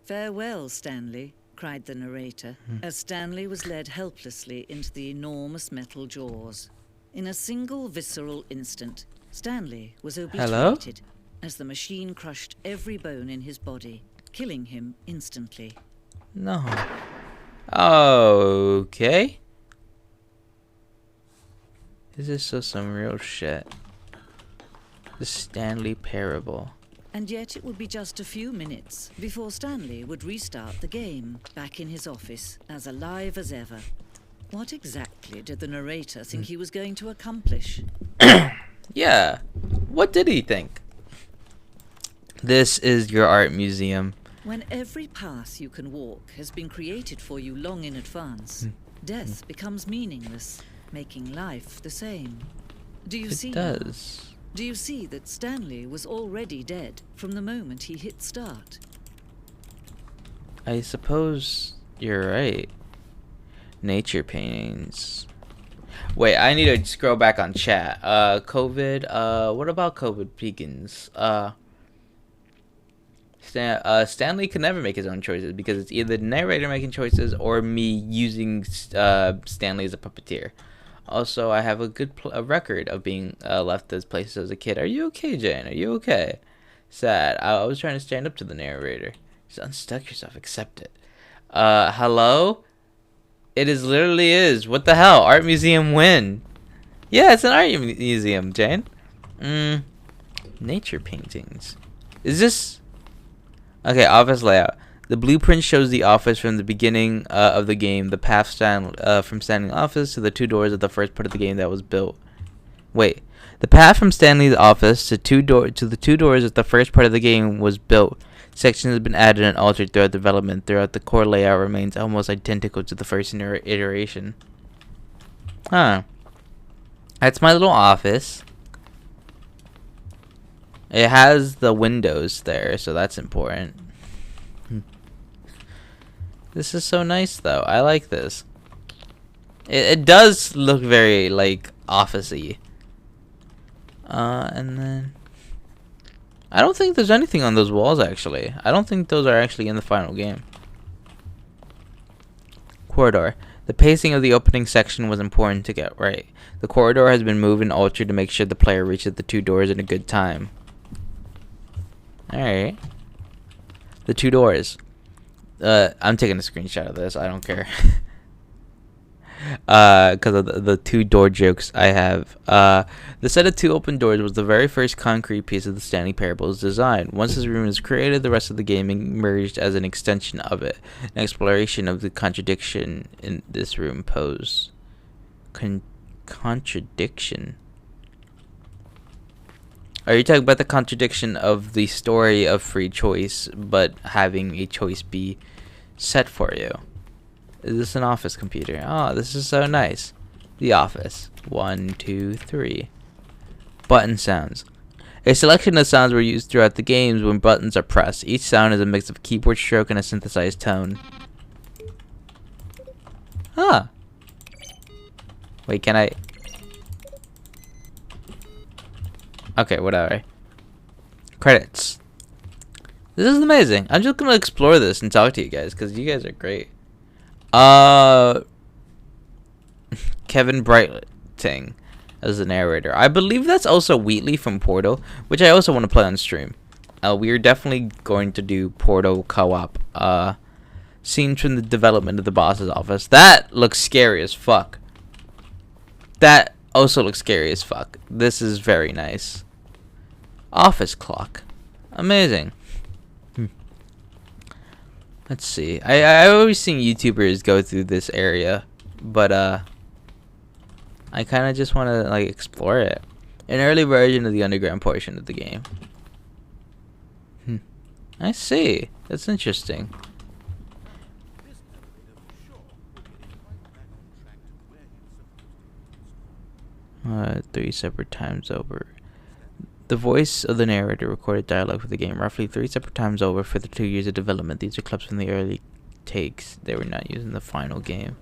Farewell, Stanley, cried the narrator, as Stanley was led helplessly into the enormous metal jaws. In a single visceral instant, Stanley was obliterated as the machine crushed every bone in his body, killing him instantly. No. Okay. This is so some real shit. The Stanley Parable. And yet it would be just a few minutes before Stanley would restart the game, back in his office, as alive as ever. What exactly did the narrator think he was going to accomplish? Yeah. What did he think? This is your art museum. When every path you can walk has been created for you long in advance, death becomes meaningless, making life the same. Do you see? It does. Now? Do you see that Stanley was already dead from the moment he hit start? I suppose you're right. Nature paintings. Wait, I need to scroll back on chat. COVID. What about COVID beacons? Stanley can never make his own choices because it's either the narrator making choices or me using Stanley as a puppeteer. Also, I have a record of being left this places as a kid. Are you okay, Jane? Are you okay? Sad. I was trying to stand up to the narrator. Just unstuck yourself. Accept it. Hello? It literally is. What the hell? Art museum win. Yeah, it's an art museum, Jane. Nature paintings. Is this... Okay, office layout. The blueprint shows the office from the beginning of the game. The path from Stanley's office to the 2 doors of the first part of the game that was built. Wait. The path from Stanley's office to the 2 doors of the first part of the game was built. Sections have been added and altered throughout development. Throughout the core layout remains almost identical to the first iteration. Huh. That's my little office. It has the windows there, so that's important. This is so nice, though. I like this. It does look very, like, office-y. And then... I don't think there's anything on those walls, actually. I don't think those are actually in the final game. Corridor. The pacing of the opening section was important to get right. The corridor has been moved and altered to make sure the player reaches the 2 doors in a good time. Alright. The 2 doors. I'm taking a screenshot of this. I don't care. Because of the 2 door jokes I have. The set of 2 open doors was the very first concrete piece of the Stanley Parable's design. Once this room was created, the rest of the game emerged as an extension of it. An exploration of the contradiction in this room pose. Contradiction? Are you talking about the contradiction of the story of free choice, but having a choice be set for you? Is this an office computer? Oh, this is so nice. The office. 1, 2, 3. Button sounds. A selection of sounds were used throughout the games when buttons are pressed. Each sound is a mix of keyboard stroke and a synthesized tone. Huh. Wait, can I... Okay, whatever. Credits. This is amazing. I'm just gonna explore this and talk to you guys because you guys are great. Kevin Brighting as the narrator. I believe that's also Wheatley from Portal, which I also want to play on stream. We are definitely going to do Portal co-op. Scenes from the development of the boss's office. That looks scary as fuck. That also looks scary as fuck. This is very nice. Office clock. Amazing. Let's see. I always seen YouTubers go through this area, but I kind of just want to like explore it. An early version of the underground portion of the game. I see. That's interesting. 3 separate times over. The voice of the narrator recorded dialogue for the game roughly 3 separate times over for the 2 years of development. These are clips from the early takes. They were not used in the final game.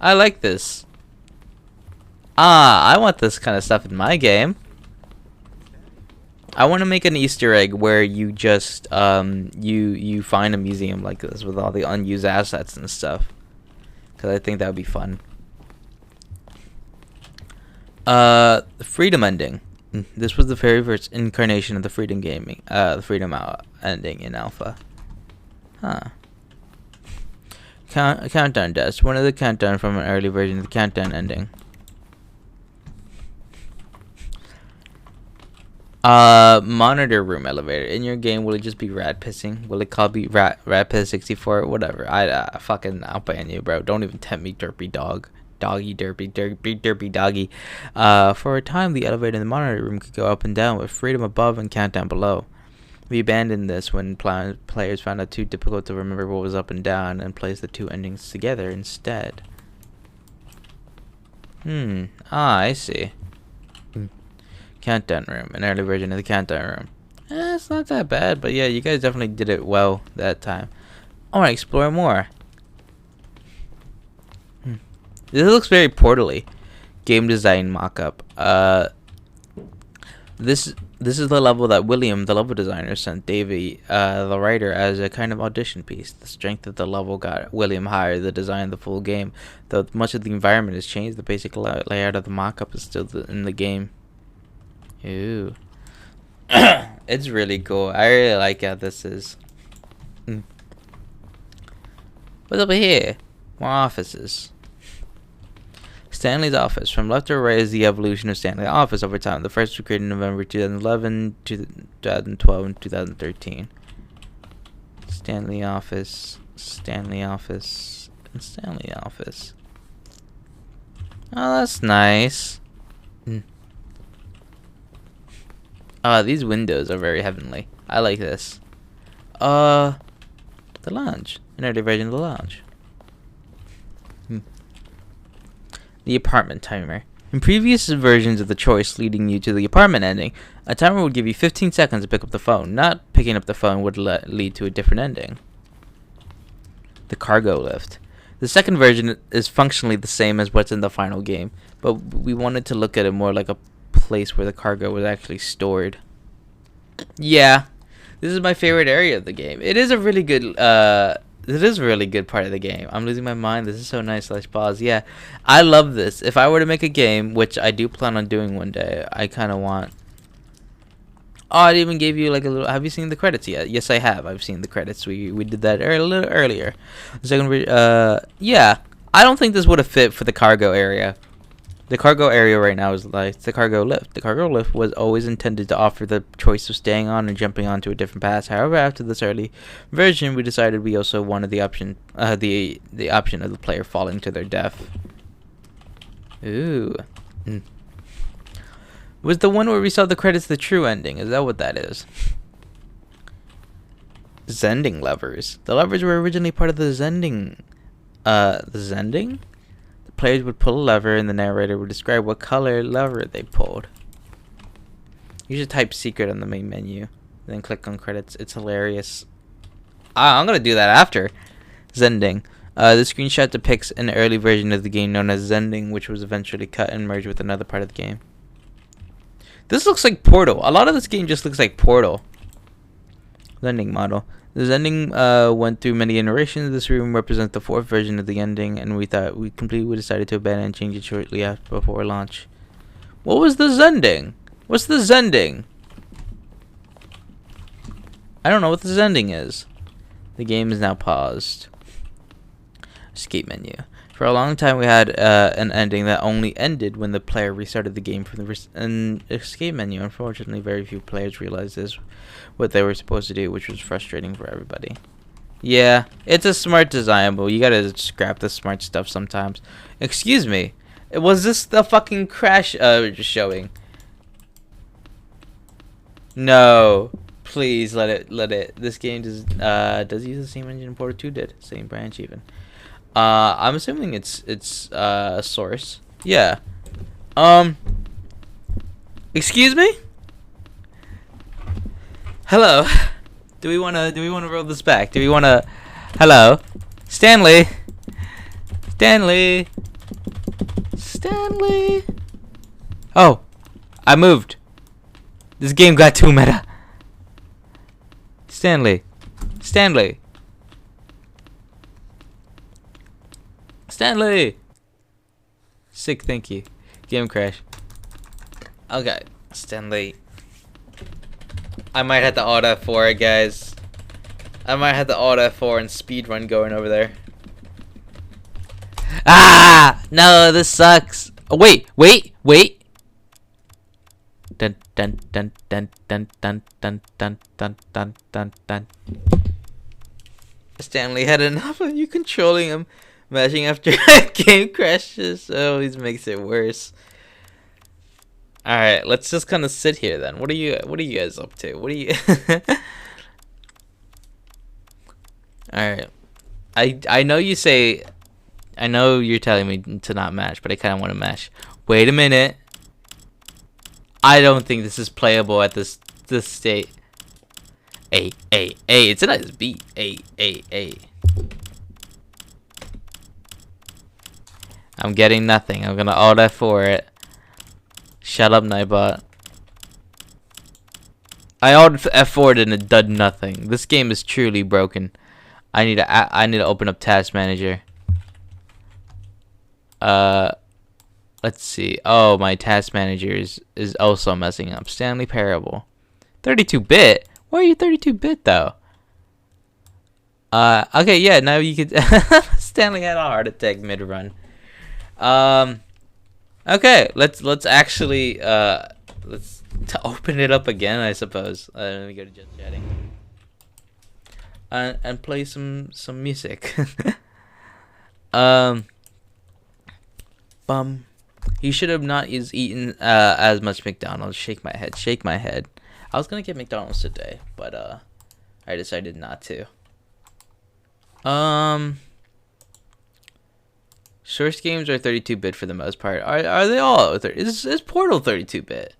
I like this. I want this kind of stuff in my game. I want to make an Easter egg where you just you find a museum like this with all the unused assets and stuff, because I think that would be fun. Freedom ending. This was the very first incarnation of the Freedom gaming, the Freedom ending in alpha. Huh. Countdown desk. One of the countdown from an early version of the countdown ending. Monitor room elevator. In your game, will it just be rat pissing? Will it be rat piss 64? Whatever. I'll ban you, bro. Don't even tempt me, derpy dog. Doggy derpy doggy. For a time, the elevator in the monitor room could go up and down with freedom above and countdown below. We abandoned this when players found it too difficult to remember what was up and down and placed the two endings together instead. I see. Countdown room, an early version of the countdown room. It's not that bad, but yeah, you guys definitely did it well that time. I want to explore more. This looks very portally. Game design mock-up. This is the level that William, the level designer, sent Davey, the writer, as a kind of audition piece. The strength of the level got William hired to design the full game. Though much of the environment has changed, the basic layout of the mock-up is still in the game. Ooh. It's really cool. I really like how this is. What's over here? More offices. Stanley's office. From left to right is the evolution of Stanley's office over time. The first was created in November 2011, 2012, and 2013. Stanley office, Stanley office, and Stanley office. Oh, that's nice. These windows are very heavenly. I like this. The lounge. An early version of the lounge. The apartment timer. In previous versions of the choice leading you to the apartment ending, a timer would give you 15 seconds to pick up the phone. Not picking up the phone would lead to a different ending. The cargo lift. The second version is functionally the same as what's in the final game, but we wanted to look at it more like a place where the cargo was actually stored. Yeah, this is my favorite area of the game. It is a really good part of the game. I'm losing my mind. This is so nice. Let's pause. Yeah, I love this. If I were to make a game, which I do plan on doing one day, I kind of want... Oh, I even gave you like a little... Have you seen the credits yet? Yes, I have. I've seen the credits. We did that a little earlier. The second, yeah, I don't think this would have fit for the cargo area. The cargo area right now is like the cargo lift. The cargo lift was always intended to offer the choice of staying on and jumping onto a different path. However, after this early version, we decided we also wanted the option, the option of the player falling to their death. Ooh. Was the one where we saw the credits the true ending? Is that what that is? Zending levers. The levers were originally part of the Zending. The Zending? Players would pull a lever and the narrator would describe what color lever they pulled. You should type secret on the main menu, then click on credits. It's hilarious. I'm gonna do that after. Zending. The screenshot depicts an early version of the game known as Zending, which was eventually cut and merged with another part of the game. This looks like Portal. A lot of this game just looks like Portal. Zending model. The Zending went through many iterations. This room represents the fourth version of the ending, and we decided to abandon and change it shortly before launch. What was the Zending? What's the Zending? I don't know what the Zending is. The game is now paused. Escape menu. For a long time, we had an ending that only ended when the player restarted the game from the escape menu. Unfortunately, very few players realized this, what they were supposed to do, which was frustrating for everybody. Yeah, it's a smart design, but you gotta scrap the smart stuff sometimes. Excuse me, was this the fucking crash showing? No, please let it. This game does use the same engine Portal 2 did, same branch even. I'm assuming it's a source. Yeah. Excuse me? Hello. Do we wanna roll this back? Do we wanna... Hello? Stanley? Stanley? Stanley? Oh. I moved. This game got too meta. Stanley. Stanley. Stanley! Sick, thank you. Game crash. Okay, Stanley. I might have to Alt F4 it, guys. I might have to Alt F4 and speedrun going over there. Ah! No, this sucks. Oh, wait. Dun, dun dun dun dun dun dun dun dun dun dun dun. Stanley had enough of you controlling him, mashing after game crashes. Always makes it worse. All right, let's just kind of sit here then. What are you guys up to? What are you? All right, I know you say, I know you're telling me to not mash, but I kind of want to mash. Wait a minute. I don't think this is playable at this state. Hey, it's a nice beat. Hey. I'm getting nothing. I'm gonna alt F4 it. Shut up, Nightbot. I alt F4'd and it did nothing. This game is truly broken. I need to open up Task Manager. Let's see. Oh, my Task Manager is also messing up. Stanley Parable. 32-bit? Why are you 32-bit though? Okay, yeah, now you could Stanley had a heart attack mid-run. Okay, let's actually let's open it up again, I suppose. Let me go to just chatting. And play some music. He should have not eaten as much McDonald's. Shake my head. I was gonna get McDonald's today, but I decided not to. Source games are 32-bit for the most part. Are they all? Is Portal 32-bit?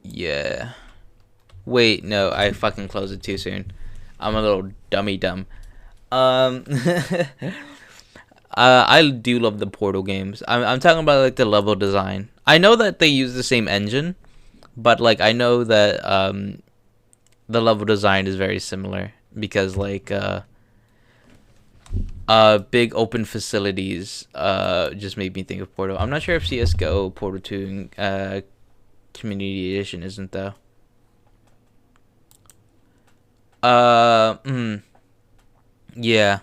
Yeah. Wait, no, I fucking closed it too soon. I'm a little dumb. I do love the Portal games. I'm talking about like the level design. I know that they use the same engine, but like I know that the level design is very similar because like big open facilities just made me think of Portal. I'm not sure if CS:GO Portal 2 Community Edition isn't though. Yeah.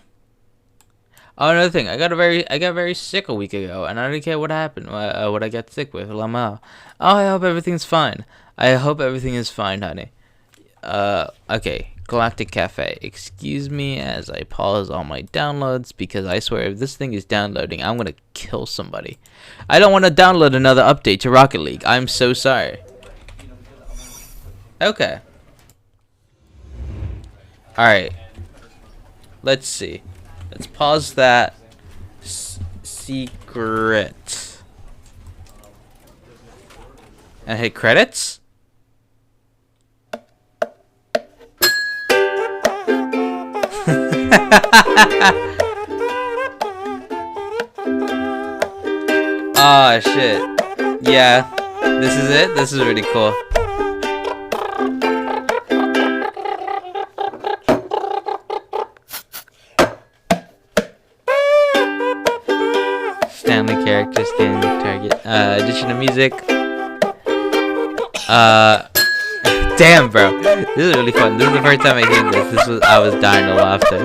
Oh, another thing, I got very sick a week ago, and I don't care what happened. What I got sick with, Lama. Oh, I hope everything's fine. I hope everything is fine, honey. Okay, Galactic Cafe. Excuse me as I pause all my downloads because I swear if this thing is downloading, I'm gonna kill somebody. I don't want to download another update to Rocket League. I'm so sorry. Okay. All right. Let's see. Let's pause that. Secret. And hit credits. Oh shit. Yeah. This is it. This is really cool. Stanley character, Stanley target. Addition of music. Damn, bro. This is really fun. This is the first time I heard this. I was dying of laughter.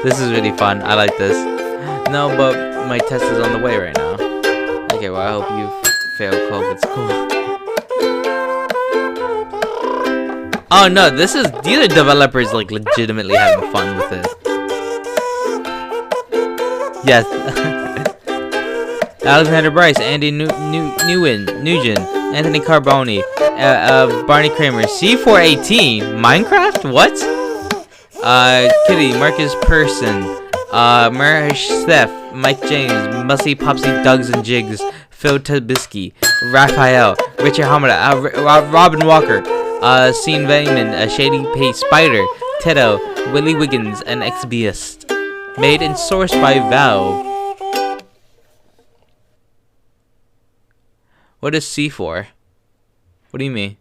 This is really fun. I like this. No, but my test is on the way right now. Okay, well, I hope you fail COVID school. Oh no, these are developers like legitimately having fun with it. Yes. Alexander Bryce, Andy Nugent, Anthony Carboni, Barney Kramer, C418, Minecraft? What? Kitty, Marcus Person, Marish Steph, Mike James, Mussy Popsy Dugs and Jigs, Phil Tabisky, Raphael, Richard Hamada, Robin Walker, Scene Vayman, Shady Pace Spider, Tito, Willie Wiggins, and XBist. Made and sourced by Valve. What is C4? What do you mean?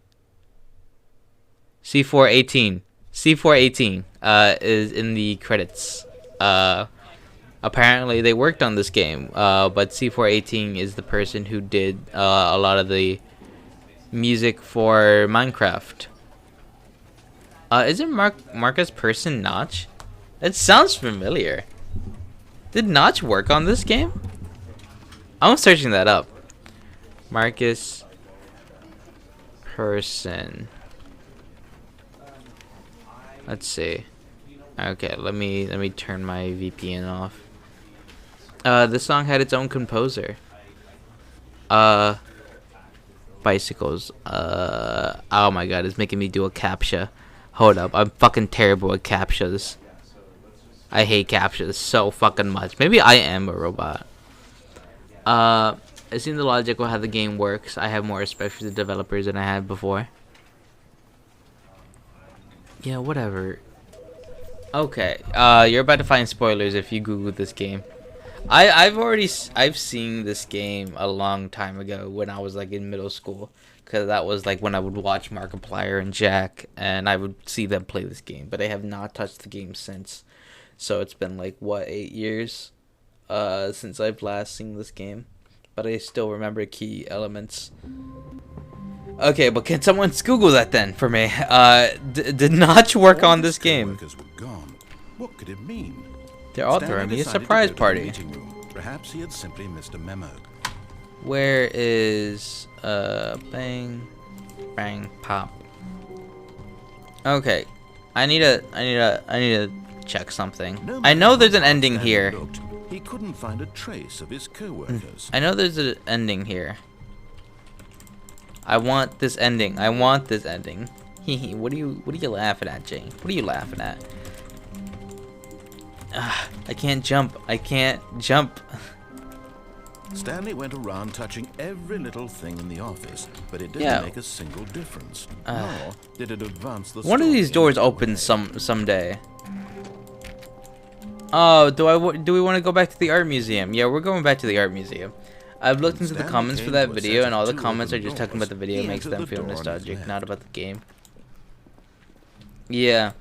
C418. C418 is in the credits. Apparently they worked on this game, but C418 is the person who did a lot of the music for Minecraft. Isn't Marcus Person Notch? It sounds familiar. Did Notch work on this game? I'm searching that up. Marcus Person. Let's see. Okay, let me turn my VPN off. This song had its own composer. Bicycles. Oh my god, it's making me do a CAPTCHA. Hold up, I'm fucking terrible at CAPTCHAs. I hate CAPTCHAs so fucking much. Maybe I am a robot. It seems the logic of how the game works. I have more respect for the developers than I had before. Yeah, whatever. Okay, you're about to find spoilers if you Google this game. I've seen this game a long time ago when I was like in middle school, because that was like when I would watch Markiplier and Jack, and I would see them play this game. But I have not touched the game since. So it's been like what, 8 years, since I've last seen this game. But I still remember key elements. Okay, but can someone Google that then for me? Did Notch work on this game? What could it mean? They're all throwing me a surprise party. Perhaps he had simply missed a memo. Where is bang bang pop? Okay. I need to check something. I know there's an ending here. He couldn't find a trace of his co-workers. I know there's an ending here. I want this ending. I want this ending. What are you laughing at, Jane? What are you laughing at? I can't jump. I can't jump. Stanley went around touching every little thing in the office, but it didn't make a single difference. Nor did it advance the one of these doors opens someday. Oh, do we want to go back to the art museum? Yeah, we're going back to the art museum. I've looked into the comments for that video, and all the comments are just talking about the video makes them feel nostalgic, not about the game. Yeah.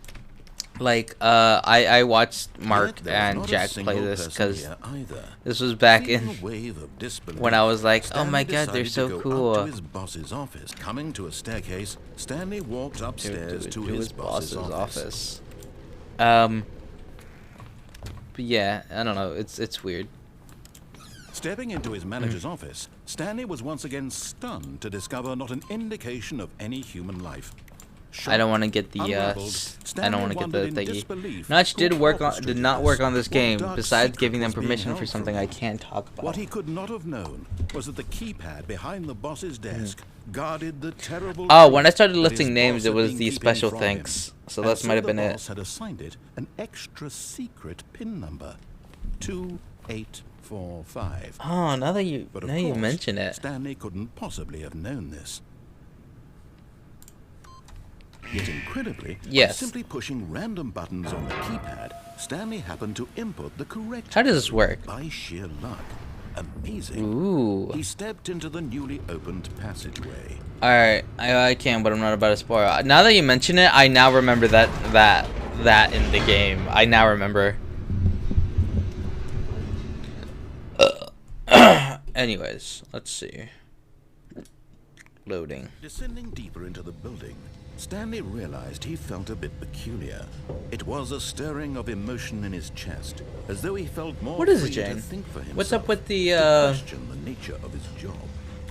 Like, I watched Mark and Jack play this because this was back in when I was like, oh my god, they're so cool. To his boss's office. Coming to a staircase, Stanley walked upstairs to his boss's office. But yeah, I don't know, it's weird. Stepping into his manager's office, Stanley was once again stunned to discover not an indication of any human life. I don't want to get the I don't want to get the thingy. Notch did not work on this game, besides giving them permission for something I can't talk about. What he could not have known was that the keypad behind the boss's desk guarded the terrible. Oh, when I started listing names, it was the special thanks. So that might have been it. Had assigned it an extra secret PIN number, 2845. Oh, now you mention it. Stanley couldn't possibly have known this. Yet incredibly, by simply pushing random buttons on the keypad, Stanley happened to input the correct. How does this work? By sheer luck. Amazing. Ooh. He stepped into the newly opened passageway. Alright, I can, but I'm not about to spoil. Now that you mention it, I now remember that in the game. I now remember. Anyways, let's see. Loading. Descending deeper into the building, Stanley realized he felt a bit peculiar. It was a stirring of emotion in his chest, as though he felt more what is free it, Jane? to think for himself. What's up with the question the nature of his job.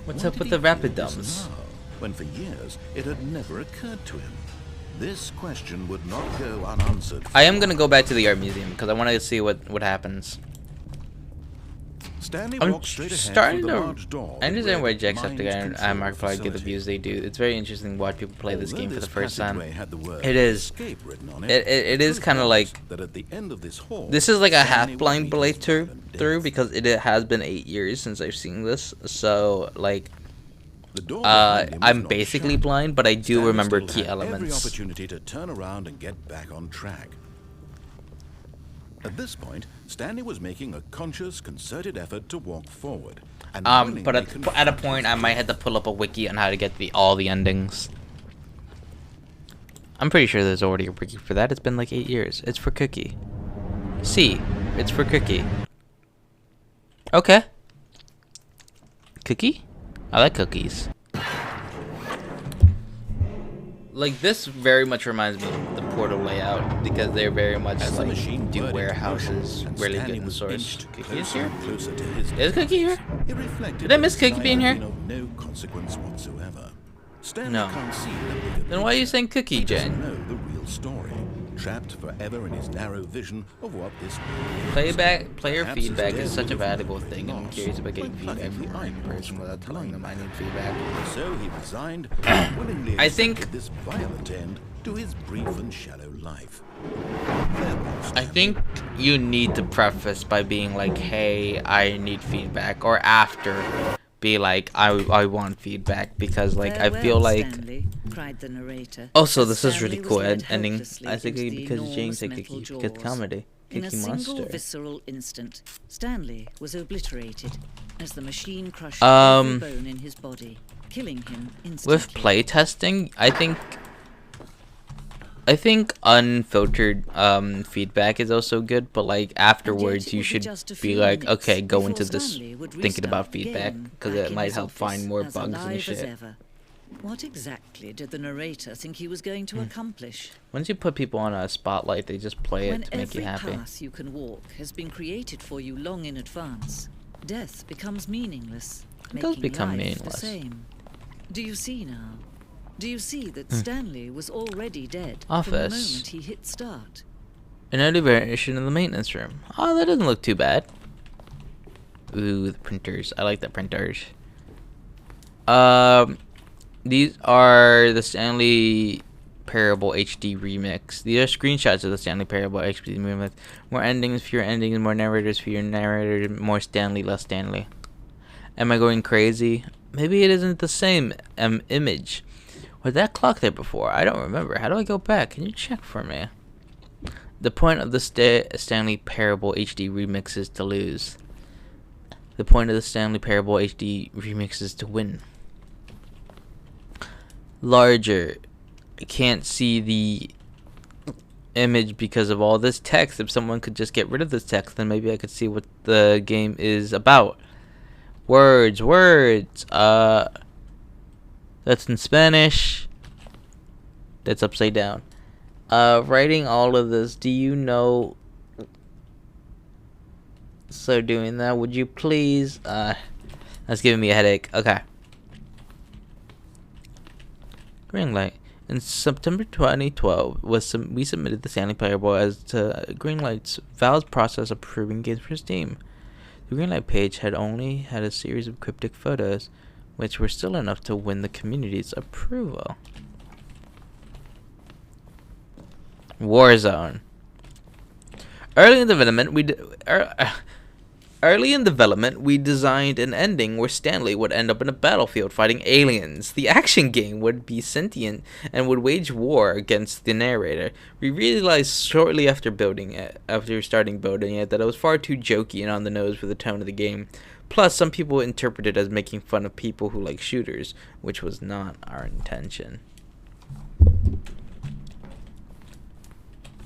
What's Why up did with he the feel rapid this dumps? now, when for years it had never occurred to him? This question would not go unanswered. I am gonna go back to the art museum because I want to see what happens. Stanley I'm walked straight ahead starting through the to large door I understand why that Jack's read up and Mind Markiplier get the Facility. views they do. It's very interesting to watch people play this game for the first time. Had the word It is. escape written on It is kind of like that at the end of this hall, this is like a Stanley half-blind would meet his playthrough wife and through death. because it has been 8 years since I've seen this. So like The door behind him was I'm not basically shut. blind, but I do Stanley remember still key had every elements. opportunity to turn around and get back on track. At this point, Stanley was making a conscious, concerted effort to walk forward. And But willingly at a confront point, his I might have to pull up a wiki on how to get all the endings. I'm pretty sure there's already a wiki for that. It's been like 8 years. It's for Cookie. C. It's for Cookie. Okay. Cookie? I like cookies. Like, this very much reminds me of the portal layout because they're very much As the like machine do whirred warehouses into motion, and really Stanley good in was Source. inched Cookie is closer here? and closer to his Is Cookie here? He reflected Did I miss that the Cookie sky being had here? been of no consequence whatsoever. Stanley No. can't see the bigger Then why are you picture. saying Cookie, He doesn't Jane? know the real story, trapped forever in his narrow vision of what this world is. Player Perhaps his feedback death is such a would have valuable meant thing, and I'm loss curious about getting by feedback plugging from the a random eyeballs person from without the telling them I blind need feedback. So he resigned and willingly I think- accepted this violent end to his brief and shallow life. I think you need to preface by being like, hey, I need feedback, or after be like, I want feedback, because like I feel Farewell, like Stanley, cried the narrator, also as this is really Stanley cool was led ending. helplessly I think into the because James enormous said metal Cookie good jaws. comedy, In a Cookie single monster. visceral instant, Stanley was obliterated as the machine crushed Um, every bone in his body, killing him instantly. With playtesting, I think unfiltered feedback is also good, but like afterwards you should be like, okay, go into this thinking about feedback, because it might help find more bugs and shit. What exactly did the narrator think he was going to accomplish? Once you put people on a spotlight, they just play When it to make you every happy. path you can walk has been created for you long in advance, death becomes meaningless. It does making become life meaningless. The same. Do you see now? Do you see that Stanley was already dead from the Office. moment he hit start? An early version in the maintenance room. Oh, that doesn't look too bad. Ooh, the printers. I like the printers. These are the Stanley Parable HD remix. These are screenshots of the Stanley Parable HD remix. More endings, fewer endings, more narrators, fewer narrators, more Stanley, less Stanley. Am I going crazy? Maybe it isn't the same image. Was that clock there before? I don't remember. How do I go back? Can you check for me? The point of the Stanley Parable HD remix is to lose. The point of the Stanley Parable HD remix is to win. Larger. I can't see the image because of all this text. If someone could just get rid of this text, then maybe I could see what the game is about. Words. That's in Spanish. That's upside down. Writing all of this, do you know? So doing that, would you please? That's giving me a headache. Okay. Green light. In September 2012, we submitted the Stanley Parable as to Greenlight's valid process of approving games for Steam. The Greenlight page had only had a series of cryptic photos, which were still enough to win the community's approval. Warzone. Early in development, we designed an ending where Stanley would end up in a battlefield fighting aliens. The action game would be sentient and would wage war against the narrator. We realized shortly after starting building it, that it was far too jokey and on the nose for the tone of the game. Plus, some people interpreted it as making fun of people who like shooters, which was not our intention.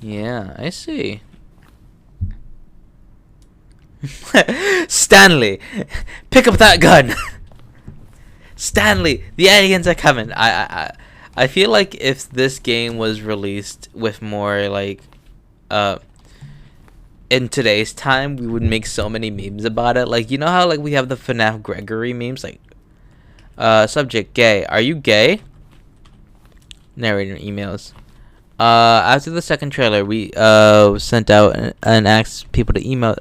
Yeah, I see. Stanley, pick up that gun. Stanley, the aliens are coming. I feel like if this game was released with more like in today's time, we would make so many memes about it. Like, you know how like we have the FNAF Gregory memes, like subject gay. Are you gay? Narrator emails. After the second trailer, we sent out and asked people to email.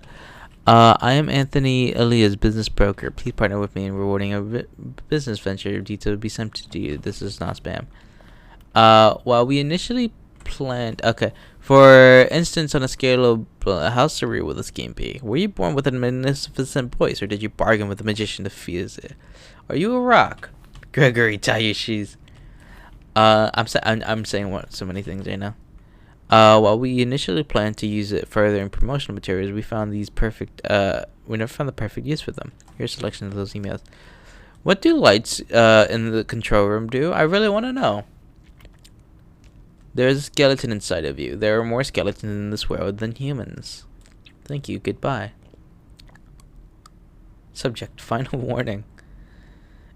I am Anthony Elias, business broker. Please partner with me in rewarding a business venture. Details will be sent to you. This is not spam. While we initially planned... Okay. For instance, on a scale of how surreal will this game be? Were you born with a magnificent voice, or did you bargain with a magician to fuse it? Are you a rock? Gregory, tie your shoes. I'm saying so many things right now. While we initially planned to use it further in promotional materials, we found we never found the perfect use for them. Here's a selection of those emails. What do lights in the control room do? I really want to know. There's a skeleton inside of you. There are more skeletons in this world than humans. Thank you. Goodbye. Subject. Final warning.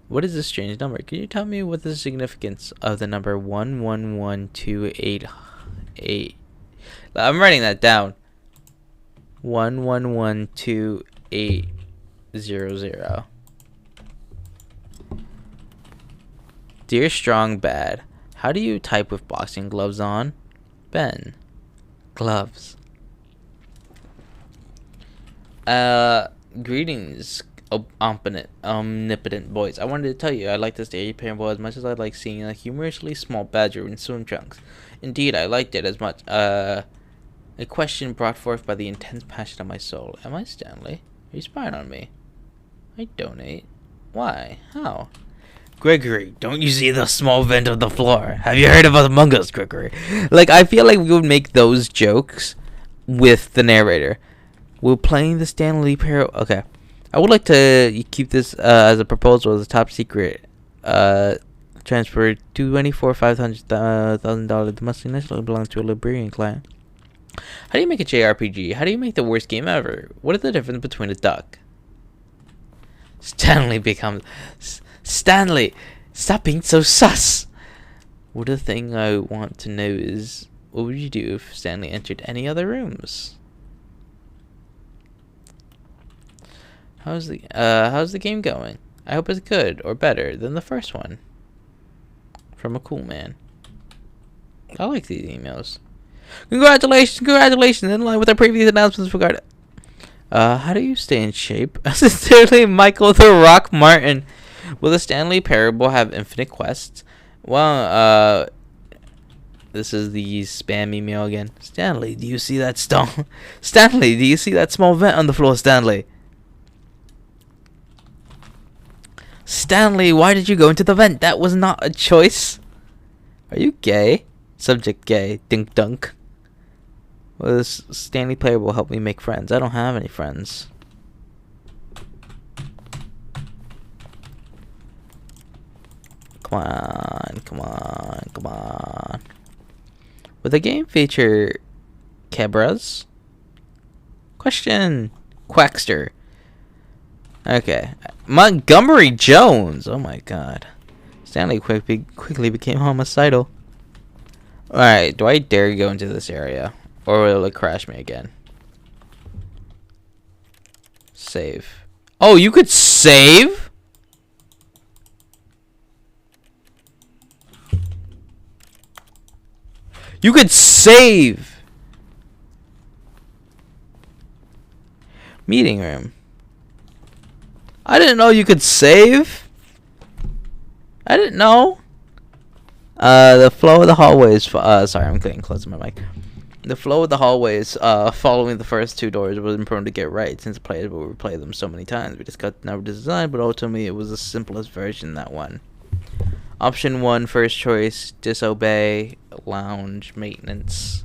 What is this strange number? Can you tell me what the significance of the number 11128 8. I'm writing that down. 1112800. Dear Strong Bad, how do you type with boxing gloves on? Ben. Gloves. Greetings, omnipotent boys. I wanted to tell you I like the Stanley Parable as much as I like seeing a humorously small badger in swim trunks. Indeed, I liked it as much. A question brought forth by the intense passion of my soul. Am I Stanley? Are you spying on me? I donate. Why? How? Gregory, don't you see the small vent on the floor? Have you heard of Among Us, Gregory? Like, I feel like we would make those jokes with the narrator. We're playing the Stanley Parable. Okay. I would like to keep this as a proposal as a top secret. Transfer $224,500,000 must initially belong to a Liberian client. How do you make a JRPG? How do you make the worst game ever? What is the difference between a duck? Stanley becomes... Stanley! Stop being so sus! Well, the thing I want to know is... What would you do if Stanley entered any other rooms? How's the game going? I hope it's good or better than the first one. From a cool man. I like these emails. Congratulations! In line with our previous announcements regarding... how do you stay in shape? Sincerely, Michael the Rock Martin. Will the Stanley Parable have infinite quests? Well, this is the spam email again. Stanley, do you see that stone? Stanley, do you see that small vent on the floor, Stanley? Stanley, why did you go into the vent? That was not a choice. Are you gay? Subject gay. Dink dunk. Well, this Stanley Player will help me make friends. I don't have any friends. Come on. Will the game feature Cabras? Question. Quackster. Okay. Montgomery Jones. Oh my god. Stanley quickly became homicidal. Alright, do I dare go into this area? Or will it crash me again? Save. Oh, you could save? You could save! Meeting room. I didn't know you could save. I didn't know. The flow of the hallways. Sorry, I'm getting close to my mic. The flow of the hallways following the first two doors was important to get right, since players will replay them so many times. We discussed number design, but ultimately it was the simplest version that won. Option 1, first choice, disobey, lounge, maintenance.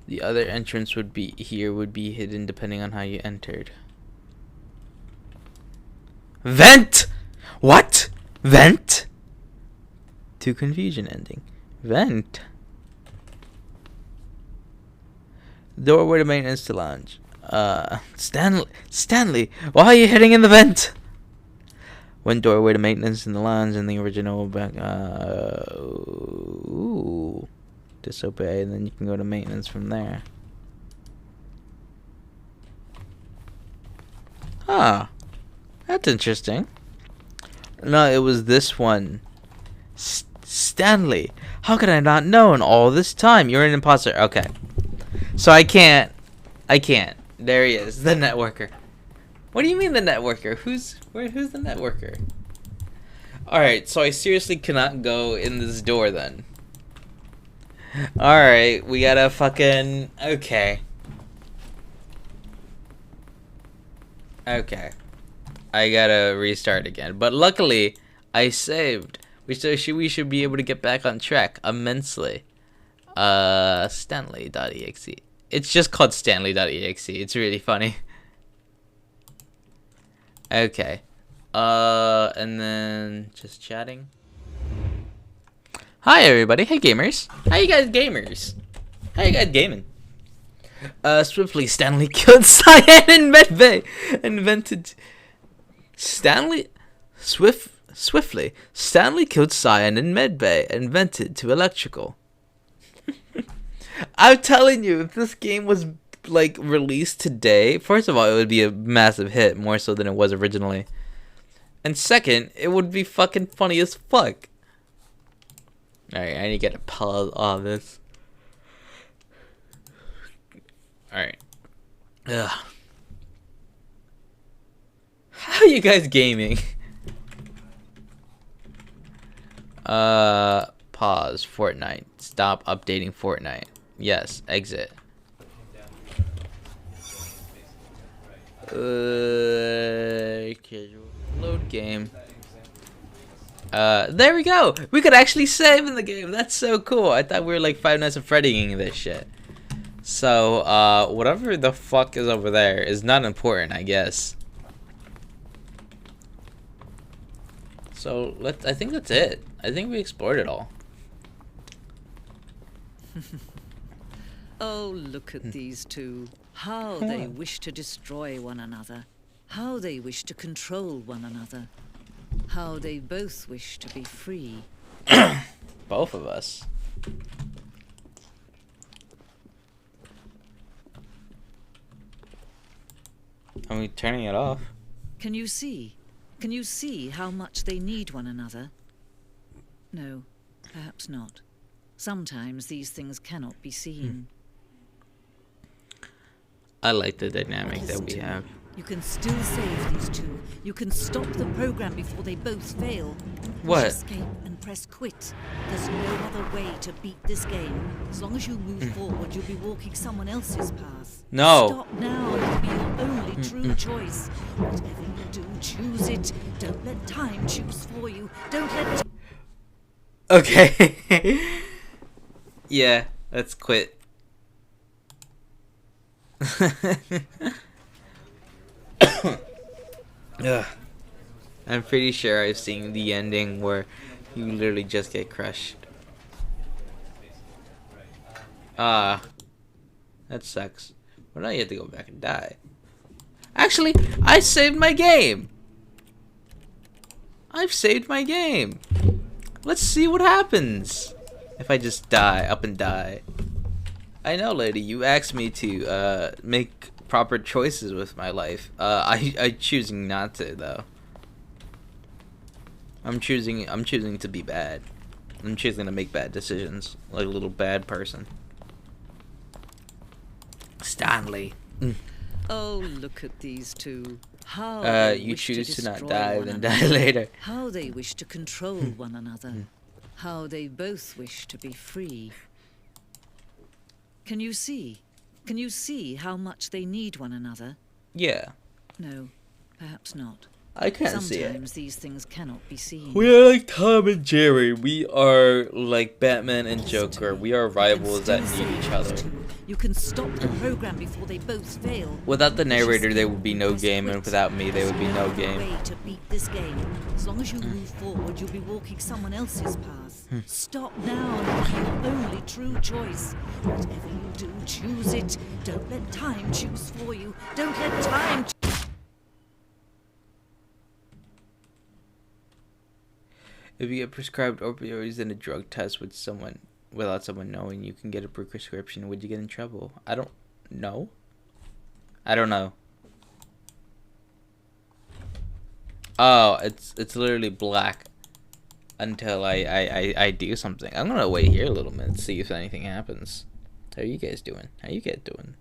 The other entrance would be hidden depending on how you entered. Vent! What? Vent? To confusion ending. Vent. Doorway to maintenance to lounge. Stanley, why are you heading in the vent? One doorway to maintenance in the lounge and the original back. Ooh. Disobey, and then you can go to maintenance from there. Ah, that's interesting. No, it was this one. Stanley, how could I not known all this time? You're an imposter. Okay, so I can't. There he is, the networker. What do you mean the networker? Who's the networker? All right, so I seriously cannot go in this door then. Alright, we gotta fucking... Okay. I gotta restart again. But luckily, I saved. We should be able to get back on track immensely. Stanley.exe. It's just called Stanley.exe. It's really funny. Okay. And then just chatting. Hi everybody, hey gamers. How you guys gamers? How you guys gaming? Swiftly Stanley killed Cyan and Medbay. Invented Stanley Swiftly, Stanley killed Cyan in medbay and vented to electrical. I'm telling you, if this game was like released today, first of all, it would be a massive hit, more so than it was originally. And second, it would be fucking funny as fuck. Alright, I need to get a pause on this. Alright. Ugh. How are you guys gaming? Pause. Fortnite. Stop updating Fortnite. Yes. Exit. Load game. There we go. We could actually save in the game. That's so cool. I thought we were like Five Nights at Freddying this shit. So, whatever the fuck is over there is not important, I guess. So, I think that's it. I think we explored it all. Oh, look at these two. How they wish to destroy one another. How they wish to control one another. How they both wish to be free. Both of us. Are we turning it off? Can you see? Can you see how much they need one another? No, perhaps not. Sometimes these things cannot be seen. I like the dynamic that we have. You can still save these two. You can stop the program before they both fail. What? Push escape and press quit. There's no other way to beat this game. As long as you move forward, you'll be walking someone else's path. No. Stop now. It'll be your only true choice. Whatever you do, choose it. Don't let time choose for you. Don't let... Okay. Yeah, let's quit. Ugh. I'm pretty sure I've seen the ending where you literally just get crushed. That sucks. Well, now you have to go back and die. Actually, I saved my game. I've saved my game. Let's see what happens if I just die, up and die. I know, lady, you asked me to make proper choices with my life. I choosing not to, though. I'm choosing to be bad. I'm choosing to make bad decisions, like a little bad person. Stanley. Oh, look at these two. How you choose to not die, then die later. How they wish to control one another. How they both wish to be free. Can you see? Can you see how much they need one another? Yeah. No, perhaps not. I can't see it. Sometimes these things cannot be seen. We are like Tom and Jerry. We are like Batman and Joker. We are rivals that need each other. You can stop the program before they both fail. Without the narrator, there would be no game, and without me, there would be no game. Way to beat this game. As long as you move forward, you'll be walking someone else's path. Stop now, and your only true choice. Whatever you do, choose it. Don't let time choose for you. Don't let time. If you get prescribed opioids in a drug test with someone without someone knowing, you can get a prescription. Would you get in trouble? I don't know. I don't know. Oh, it's literally black until I do something. I'm gonna wait here a little minute, see if anything happens. How are you guys doing? How you guys doing?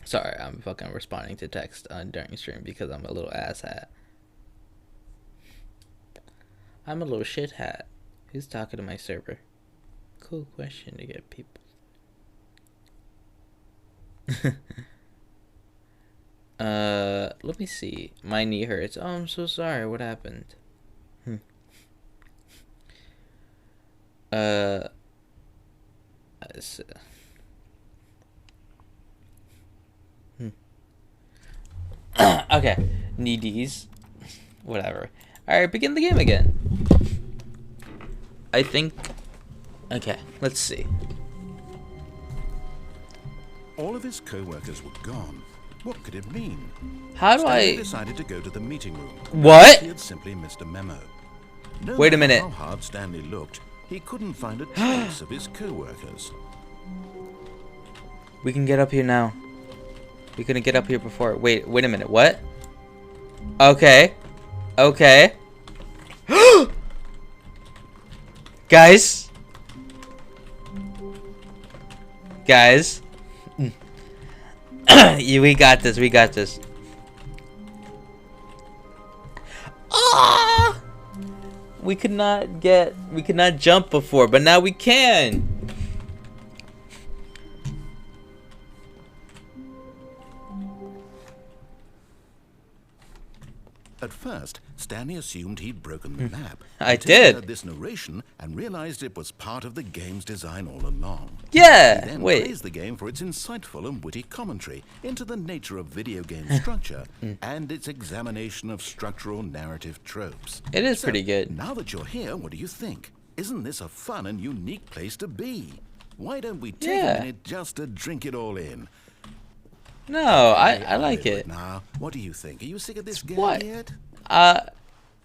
Sorry, I'm fucking responding to text during stream because I'm a little asshat. I'm a little shit hat. Who's talking to my server? Cool question to get people. Let me see. My knee hurts. Oh, I'm so sorry. What happened? Okay, needies. Whatever. Alright, begin the game again. I think... Okay, let's see. All of his co-workers were gone. What could it mean? How do Stanley I... decided to go to the meeting room. What? He had simply missed a memo. No Wait a matter minute. how hard Stanley looked, he couldn't find a trace of his co-workers. We can get up here now. We couldn't get up here before. Wait a minute. What? Okay. Okay. Guys. Guys. We got this. We got this. Ah! We could not jump before, but now we can. At first, Stanley assumed he'd broken the map. I until he did. heard this narration and realized it was part of the game's design all along. Yeah. He then Wait. praised the game for its insightful and witty commentary into the nature of video game structure and its examination of structural narrative tropes. It is So, pretty good. Now that you're here, what do you think? Isn't this a fun and unique place to be? Why don't we take Yeah. a minute just to drink it all in? No, Hey, I like over it. Now, what do you think? Are you sick of this game What? yet?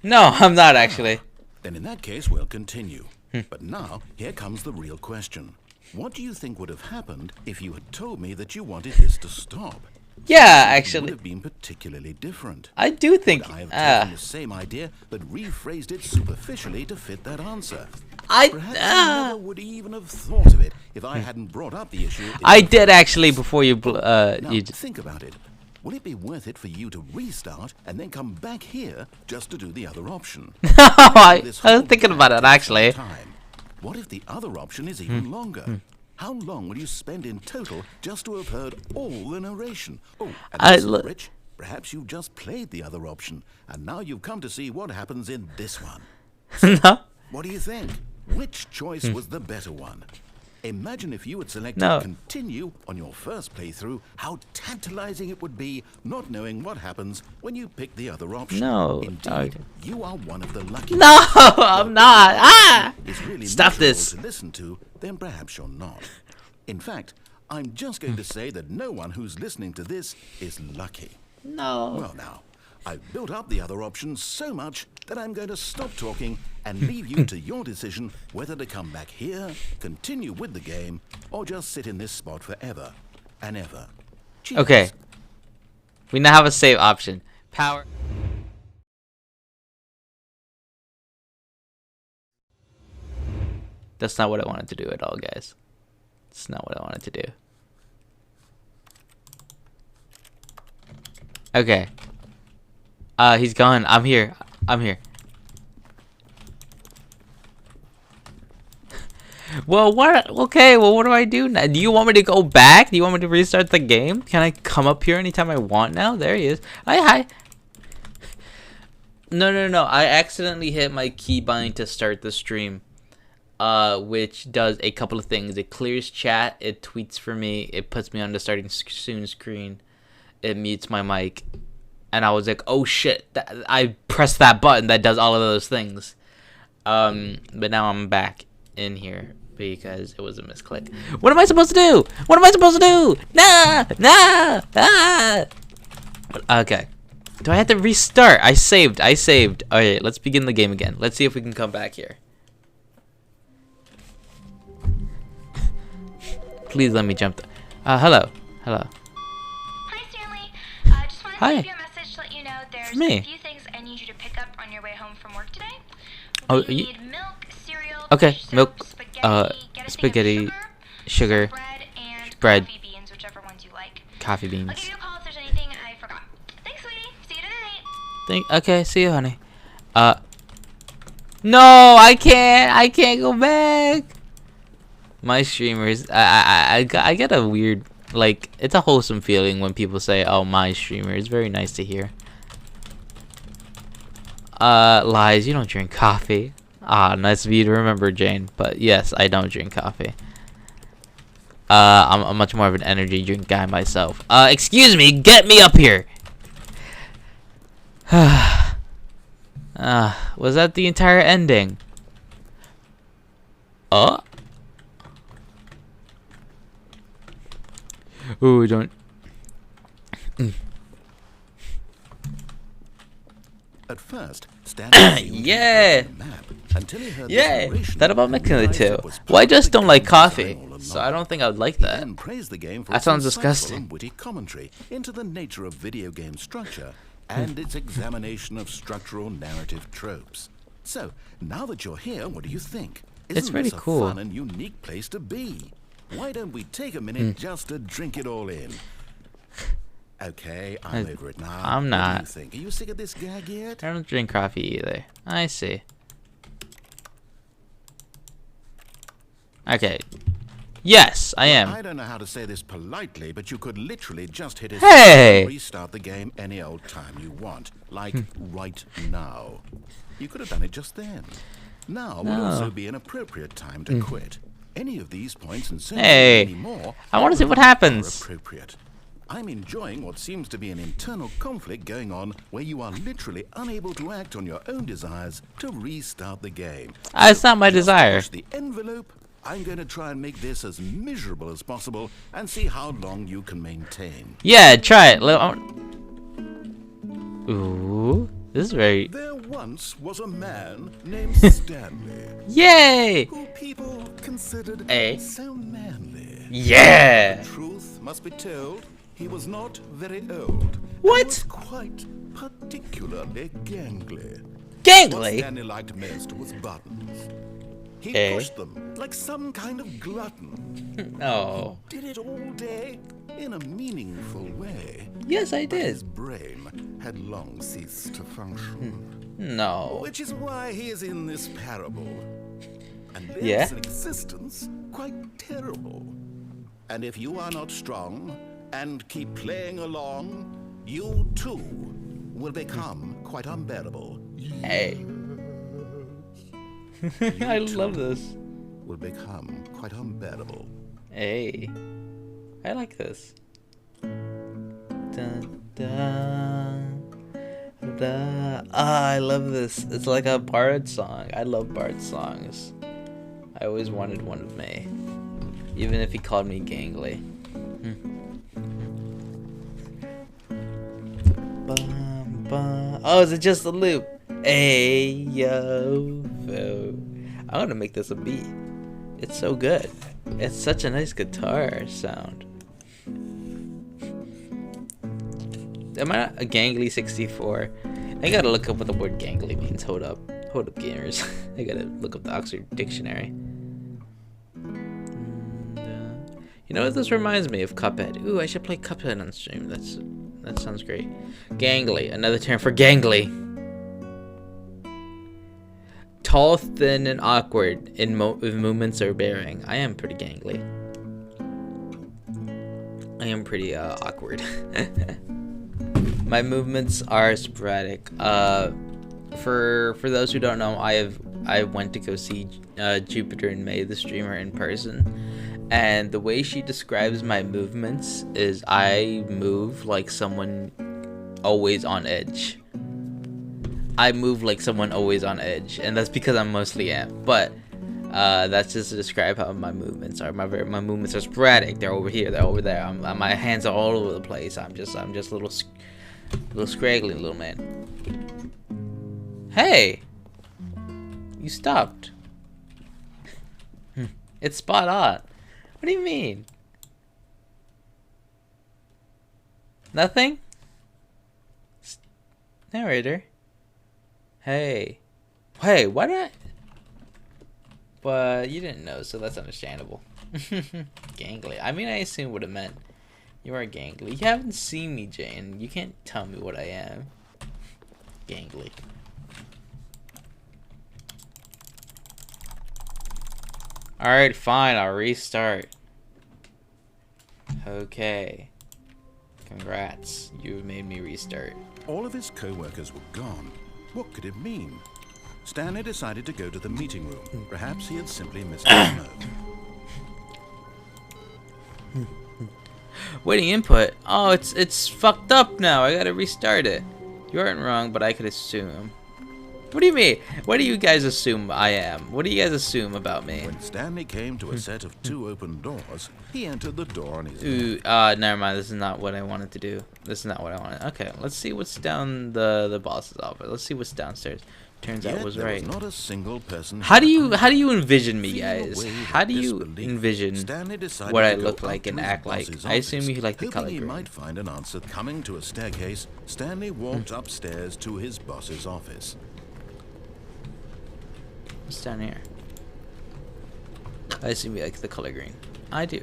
No, I'm not actually. Then in that case, we'll continue. But now, here comes the real question. What do you think would have happened if you had told me that you wanted this to stop? Yeah, It would actually, have been particularly different. I do think. I have taken the same idea, but rephrased it superficially to fit that answer. Perhaps I never would even have thought of it if I hadn't brought up the issue. in I the did first actually place. before you. Now, You. think about it. Will it be worth it for you to restart and then come back here just to do the other option? I This was whole thinking about it plan takes actually. some time. What if the other option is even longer? How long will you spend in total just to have heard all the narration? Oh, and listen, Rich, perhaps you've just played the other option, and now you've come to see what happens in this one. No. What do you think? Which choice was the better one? Imagine if you had selected No. continue on your first playthrough, how tantalizing it would be not knowing what happens when you pick the other option. No, Indeed, you are one of the lucky No, I'm not. Ah! is really Stop miserable this. to listen to, then perhaps you're not. In fact, I'm just going to say that no one who's listening to this is lucky. No. Well now, I've built up the other options so much that I'm going to stop talking and leave you to your decision whether to come back here, continue with the game, or just sit in this spot forever and ever. Cheers. Okay. We now have a save option. Power. That's not what I wanted to do at all, guys. It's not what I wanted to do. Okay. He's gone. I'm here. I'm here. Well, what? Okay, well, what do I do now? Do you want me to go back? Do you want me to restart the game? Can I come up here anytime I want now? There he is. Hi. No. I accidentally hit my keybind to start the stream. Which does a couple of things. It clears chat. It tweets for me. It puts me on the starting soon screen. It mutes my mic. And I was like, oh shit. I pressed that button that does all of those things. But now I'm back in here because it was a misclick. What am I supposed to do? What am I supposed to do? Nah. Okay. Do I have to restart? I saved. Alright, let's begin the game again. Let's see if we can come back here. Please let me jump. Hello. Hi, Stanley. Just wanted Hi. to leave you a message to let you know there's me. a few things I need you to pick up on your way home from work today. Oh, You you- need milk, cereal, Okay, fish milk, soap, spaghetti, get a thing of spaghetti, sugar, bread, and bread. coffee beans, whichever ones you like. coffee I'll beans. give you a call if there's anything I forgot. Thanks, sweetie. See you tonight. Okay, see you, honey. No, I can't go back. My streamers, I get a weird, like, it's a wholesome feeling when people say, oh, my streamer. It's very nice to hear. Lies, you don't drink coffee. Nice of you to remember, Jane. But yes, I don't drink coffee. I'm much more of an energy drink guy myself. Excuse me, get me up here. Was that the entire ending? Ooh, don't. At first, Stanley Yeah. map until he heard this Yeah. narration Thought about making it realized too. was Well, I part just of the don't like game's coffee, design all so I along. don't think I would like He that. then praised the game for That its sounds insightful disgusting. and witty commentary into the nature of video game structure and its examination of structural narrative tropes. So, now that you're here, what do you think? Isn't pretty this a cool. fun and unique place to be? Why don't we take a minute just to drink it all in? Okay, I'm over it now. I'm What not. do you think? Are you sick of this gag yet? I don't drink coffee either. I see. Okay. Yes, I am. I don't know how to say this politely, but you could literally just hit escape Hey! and restart the game any old time you want. Like right now. You could have done it just then. Now would also be an appropriate time to quit. Any of these points and certainly Hey, any more I want to see what are happens. appropriate. I'm enjoying what seems to be an internal conflict going on where you are literally unable to act on your own desires to restart the game. It's not my Just to desire. push the envelope, I'm going to try and make this as miserable as possible and see how long you can maintain. Yeah, try it. Ooh, this is very. There once was a man named Stanley, Yay! who people considered Eh? so manly. Yeah! Truth must be told, he was not very old. What? And was quite particularly gangly. What Gangly? Stanley liked most was buttons. He Eh? pushed them like some kind of glutton. Oh. Did it all day in a meaningful way. Yes, I But his did. brain had long ceased to function. No. Which is why he is in this parable. And lives Yeah? an existence quite terrible. And if you are not strong and keep playing along, you too will become quite unbearable. Hey. I love this. Will become quite unbearable. Hey. I like this. Dun, dun, dun. Ah, I love this. It's like a bard song. I love bard songs. I always wanted one of me. Even if he called me gangly. Bum, bum. Oh, is it just a loop? Hey, yo, fo. I'm gonna make this a beat. It's so good. It's such a nice guitar sound. Am I not a gangly 64? I gotta look up what the word gangly means. Hold up, gamers. I gotta look up the Oxford Dictionary. You know what this reminds me of? Cuphead. Ooh, I should play Cuphead on stream. That sounds great. Gangly, another term for gangly. Tall, thin, and awkward in movements or bearing. I am pretty gangly. I am pretty awkward. My movements are sporadic. For those who don't know, I went to go see Jupiter and May, the streamer, in person, and the way she describes my movements is I move like someone always on edge. I move like someone always on edge, and that's because I mostly am. But that's just to describe how my movements are. My movements are sporadic. They're over here. They're over there. My hands are all over the place. I'm just a little scraggly little man. Hey, you stopped. It's spot on. What do you mean? Nothing? Narrator. Hey, why did I? But you didn't know, so that's understandable. Gangly. I mean, I assume what it meant. You are gangly. You haven't seen me, Jane. You can't tell me what I am. Gangly. Alright, fine. I'll restart. Okay. Congrats. You made me restart. All of his co-workers were gone. What could it mean? Stanley decided to go to the meeting room. Perhaps he had simply missed his note. Waiting input. Oh, it's fucked up now. I gotta restart it. You aren't wrong, but I could assume. What do you mean? What do you guys assume I am? What do you guys assume about me? When Stanley came to a set of 2 open doors, he entered the door on his Ooh, never mind. This is not what I wanted to do. This is not what I wanted. Okay, let's see what's down the boss's office. Let's see what's downstairs. Turns out I was right. Not a single person. How do you envision me, guys? How do you envision what I look like and act like? I assume you like the color green. He might find an answer coming to a staircase. Stanley walked upstairs to his boss's office. What's down here? I assume you like the color green. I do.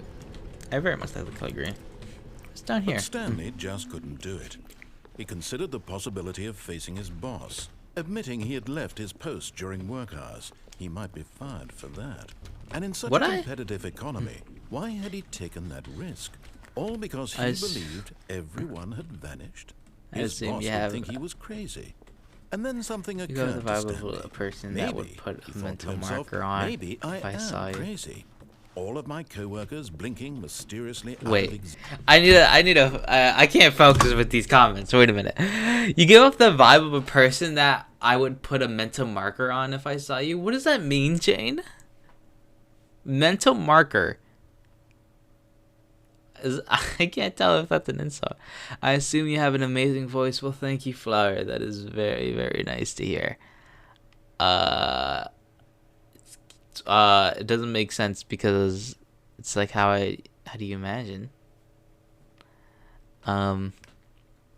I very much like the color green. What's down here? But Stanley just couldn't do it. He considered the possibility of facing his boss. Admitting he had left his post during work hours, he might be fired for that. And in such a competitive economy, why had he taken that risk? All because he believed everyone had vanished. His boss would think he was crazy. And then something occurred to Stanley. You have the vibe of a person that would put a mental marker on maybe if I saw you. Crazy. All of my coworkers blinking mysteriously. Wait, I can't focus with these comments. Wait a minute. You give off the vibe of a person that I would put a mental marker on if I saw you. What does that mean, Jane? Mental marker. I can't tell if that's an insult. I assume you have an amazing voice. Well, thank you, Flower. That is very, very nice to hear. It doesn't make sense because it's like how do you imagine? Oh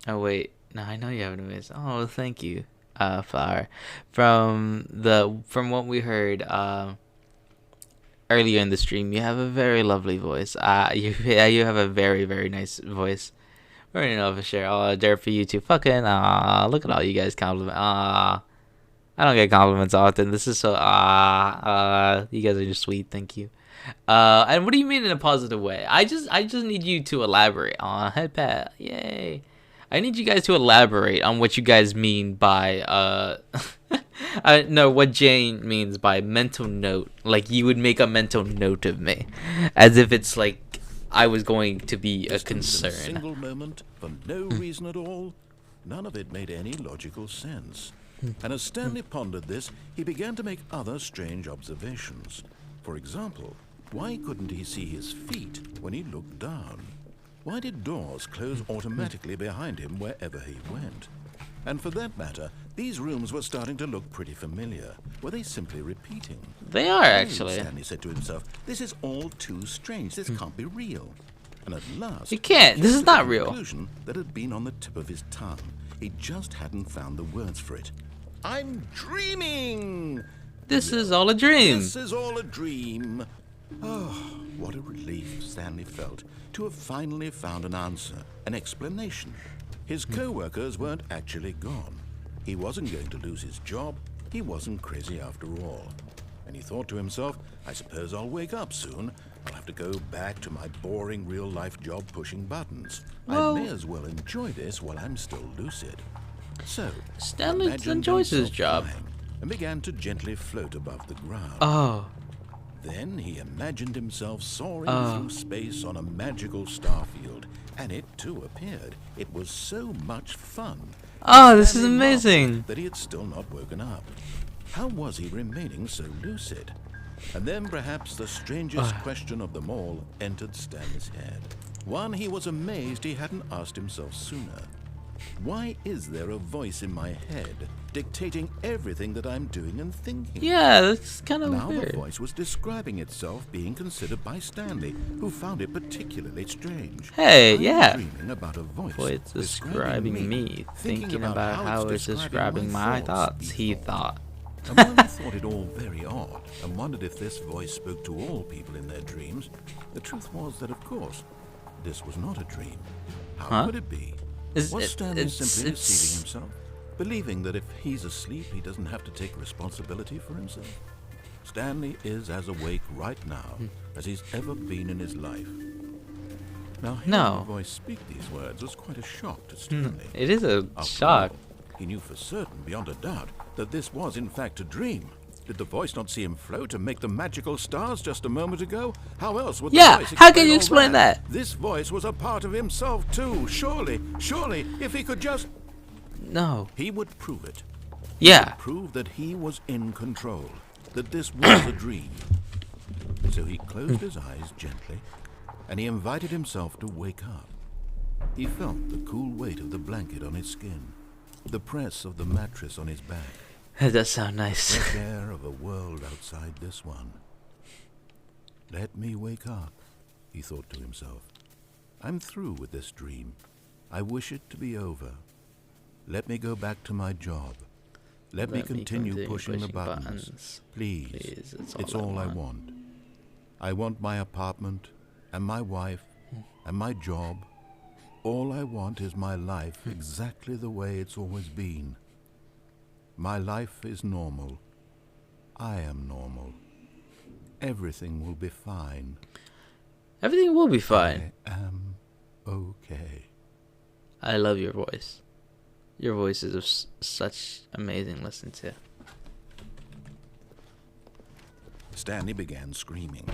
wait, no, I know you have an amazing. Oh, thank you, Flower. From what we heard earlier in the stream, you have a very lovely voice. You have a very, very nice voice. We're in over share. Oh, dare for you too. Fucking look at all you guys compliment. I don't get compliments often. This is so you guys are just sweet. Thank you. And what do you mean in a positive way? I just need you to elaborate. Head pat. Yay. I need you guys to elaborate on what you guys mean by no, what Jane means by mental note. Like you would make a mental note of me, as if it's like I was going to be a concern. In a single moment, for no reason at all. None of it made any logical sense. And as Stanley pondered this, he began to make other strange observations. For example, why couldn't he see his feet when he looked down? Why did doors close automatically behind him wherever he went? And for that matter, these rooms were starting to look pretty familiar. Were they simply repeating? They are, actually. Stanley said to himself, this is all too strange. This can't be real. And at last, it can't. This is not real. Conclusion that had been on the tip of his tongue. He just hadn't found the words for it. I'm dreaming! This is all a dream. This is all a dream. Oh, what a relief Stanley felt to have finally found an answer, an explanation. His co-workers weren't actually gone. He wasn't going to lose his job. He wasn't crazy after all. And he thought to himself, I suppose I'll wake up soon. I'll have to go back to my boring real-life job pushing buttons. I may as well enjoy this while I'm still lucid. So, Stanley enjoys his job and began to gently float above the ground. Oh. Then he imagined himself soaring through space on a magical starfield, and it too appeared. It was so much fun. Oh, this is amazing. That he had still not woken up. How was he remaining so lucid? And then perhaps the strangest question of them all entered Stanley's head. One he was amazed he hadn't asked himself sooner. Why is there a voice in my head dictating everything that I'm doing and thinking? Yeah, that's kind of now weird. The voice was describing itself being considered by Stanley, who found it particularly strange. Hey, I'm yeah. dreaming about a voice it's describing me, thinking about how it's describing my thoughts, he thought. And while he thought it all very odd, and wondered if this voice spoke to all people in their dreams, the truth was that, of course, this was not a dream. How could it be? Was Stanley simply deceiving himself? Believing that if he's asleep, he doesn't have to take responsibility for himself? Stanley is as awake right now as he's ever been in his life. Now, hearing the voice speak these words was quite a shock to Stanley. It is a shock. He knew for certain, beyond a doubt, that this was in fact a dream. Did the voice not see him float and make the magical stars just a moment ago? How else would the voice explain how can you explain that? This voice was a part of himself too. Surely, if he could just... No. He would prove it. Yeah. To prove that he was in control, that this was a dream. So he closed his eyes gently, and he invited himself to wake up. He felt the cool weight of the blanket on his skin, the press of the mattress on his back. That does sound nice. Fresh air of a world outside this one. Let me wake up, he thought to himself. I'm through with this dream. I wish it to be over. Let me go back to my job. Let me continue pushing the buttons. Please. It's all I want. I want my apartment, and my wife, and my job. All I want is my life exactly the way it's always been. My life is normal. I am normal. Everything will be fine. Everything will be fine. I am okay. I love your voice. Your voice is such amazing listen to. Stanley began screaming.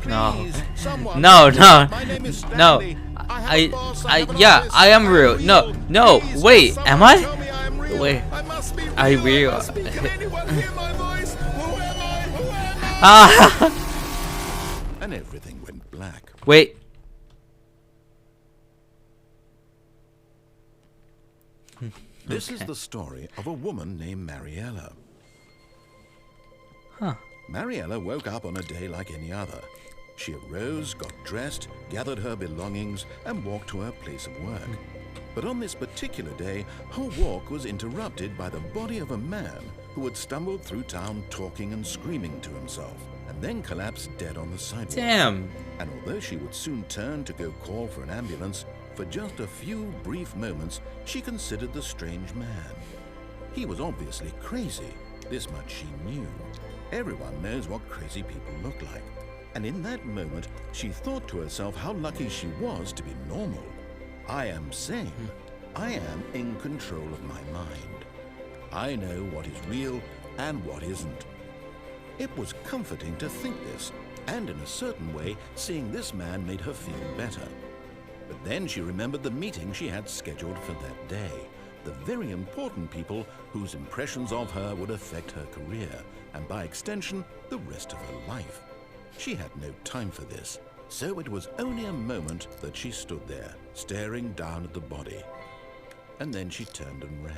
No. Please, someone. No. My name is No. Stanley. I am real. No. Please, Wait, am I? tell me I am real. Wait. I must be real. I real. I must be. Can anyone hear my voice? Who am I? Who am I? Ah. And everything went black. Wait. This is the story of a woman named Mariella. Huh. Mariella woke up on a day like any other. She arose, got dressed, gathered her belongings, and walked to her place of work. But on this particular day, her walk was interrupted by the body of a man who had stumbled through town talking and screaming to himself, and then collapsed dead on the sidewalk. Damn. And although she would soon turn to go call for an ambulance, for just a few brief moments, she considered the strange man. He was obviously crazy. This much she knew. Everyone knows what crazy people look like. And in that moment, she thought to herself how lucky she was to be normal. I am sane. I am in control of my mind. I know what is real and what isn't. It was comforting to think this, and in a certain way, seeing this man made her feel better. But then she remembered the meeting she had scheduled for that day, the very important people whose impressions of her would affect her career, and by extension, the rest of her life. She had no time for this, so it was only a moment that she stood there, staring down at the body. And then she turned and ran.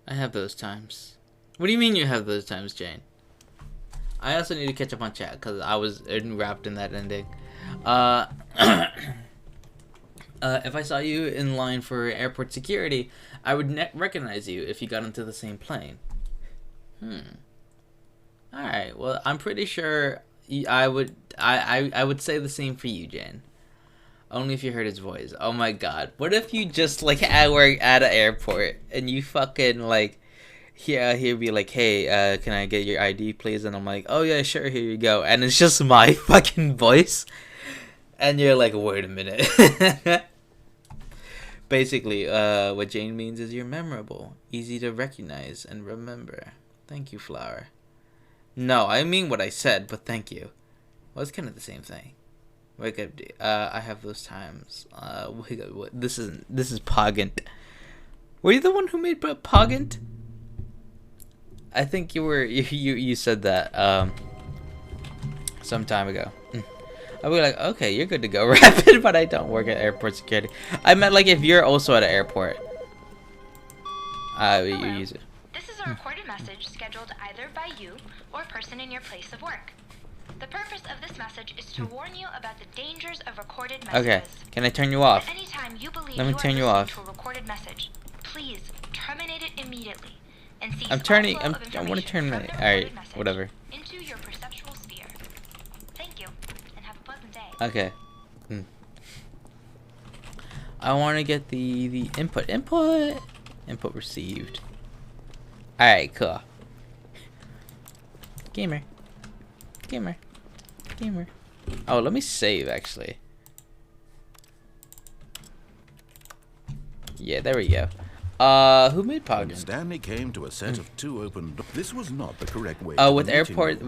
I have those times. What do you mean you have those times, Jane? I also need to catch up on chat because I was wrapped in that ending. If I saw you in line for airport security, I would recognize you if you got into the same plane. Alright, well, I'm pretty sure I would say the same for you, Jane. Only if you heard his voice. Oh my god. What if you just, like, work at an airport and you fucking, like, he'd be like, hey, can I get your ID, please? And I'm like, oh yeah, sure, here you go. And it's just my fucking voice. And you're like, wait a minute. Basically, what Jane means is you're memorable, easy to recognize and remember. Thank you, Flower. No, I mean what I said, but thank you. Well, it's kind of the same thing. Wake up, I have those times. Wake up, this is Pogant. Were you the one who made Pogant? I think you were. You said that some time ago. I'll be like, okay, you're good to go, Rapid, but I don't work at airport security. I meant like if you're also at an airport. You use it. This is a recorded message scheduled either by you or person in your place of work. The purpose of this message is to warn you about the dangers of recorded messages. Okay, can I turn you off? At any time you believe Let me turn you listening off. to a recorded message, please terminate it immediately and cease I'm turning. all flow of I want to turn information my. from the All right, recorded message whatever. into your perceptual sphere. Thank you, and have a pleasant day. Okay. I want to get the input received. All right, cool. Gamer. Oh, let me save actually. Yeah, there we go. Who made When Pog? Stanley came to a set of 2 open doors, this was not the correct way. With the airport,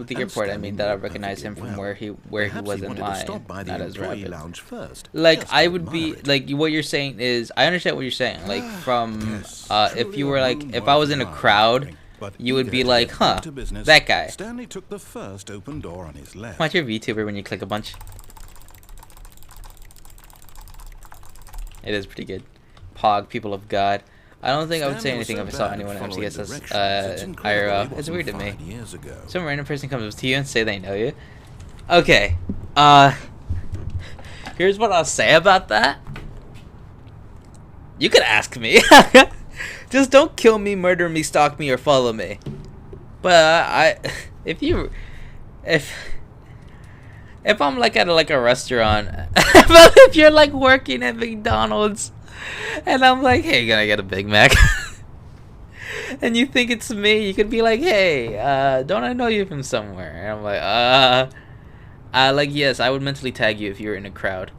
I mean that I recognize him from where he was in line, not as rapid. Lounge first, Like I would be like what you're saying is I understand what you're saying. Like from if you were like if I was in a crowd, you would be like, huh, that guy. Stanley took the first open door on his left. Watch your VTuber when you click a bunch. It is pretty good. Pog, people of God. I don't think I would say anything if I saw anyone at MCSS IRL. It's weird to me. Some random person comes up to you and say they know you. Okay. Here's what I'll say about that. You could ask me. Just don't kill me, murder me, stalk me, or follow me. But if I'm like at a restaurant, if you're like working at McDonald's, and I'm like, hey, can I get a Big Mac? And you think it's me, you could be like, hey, don't I know you from somewhere? And I'm like, yes, I would mentally tag you if you were in a crowd.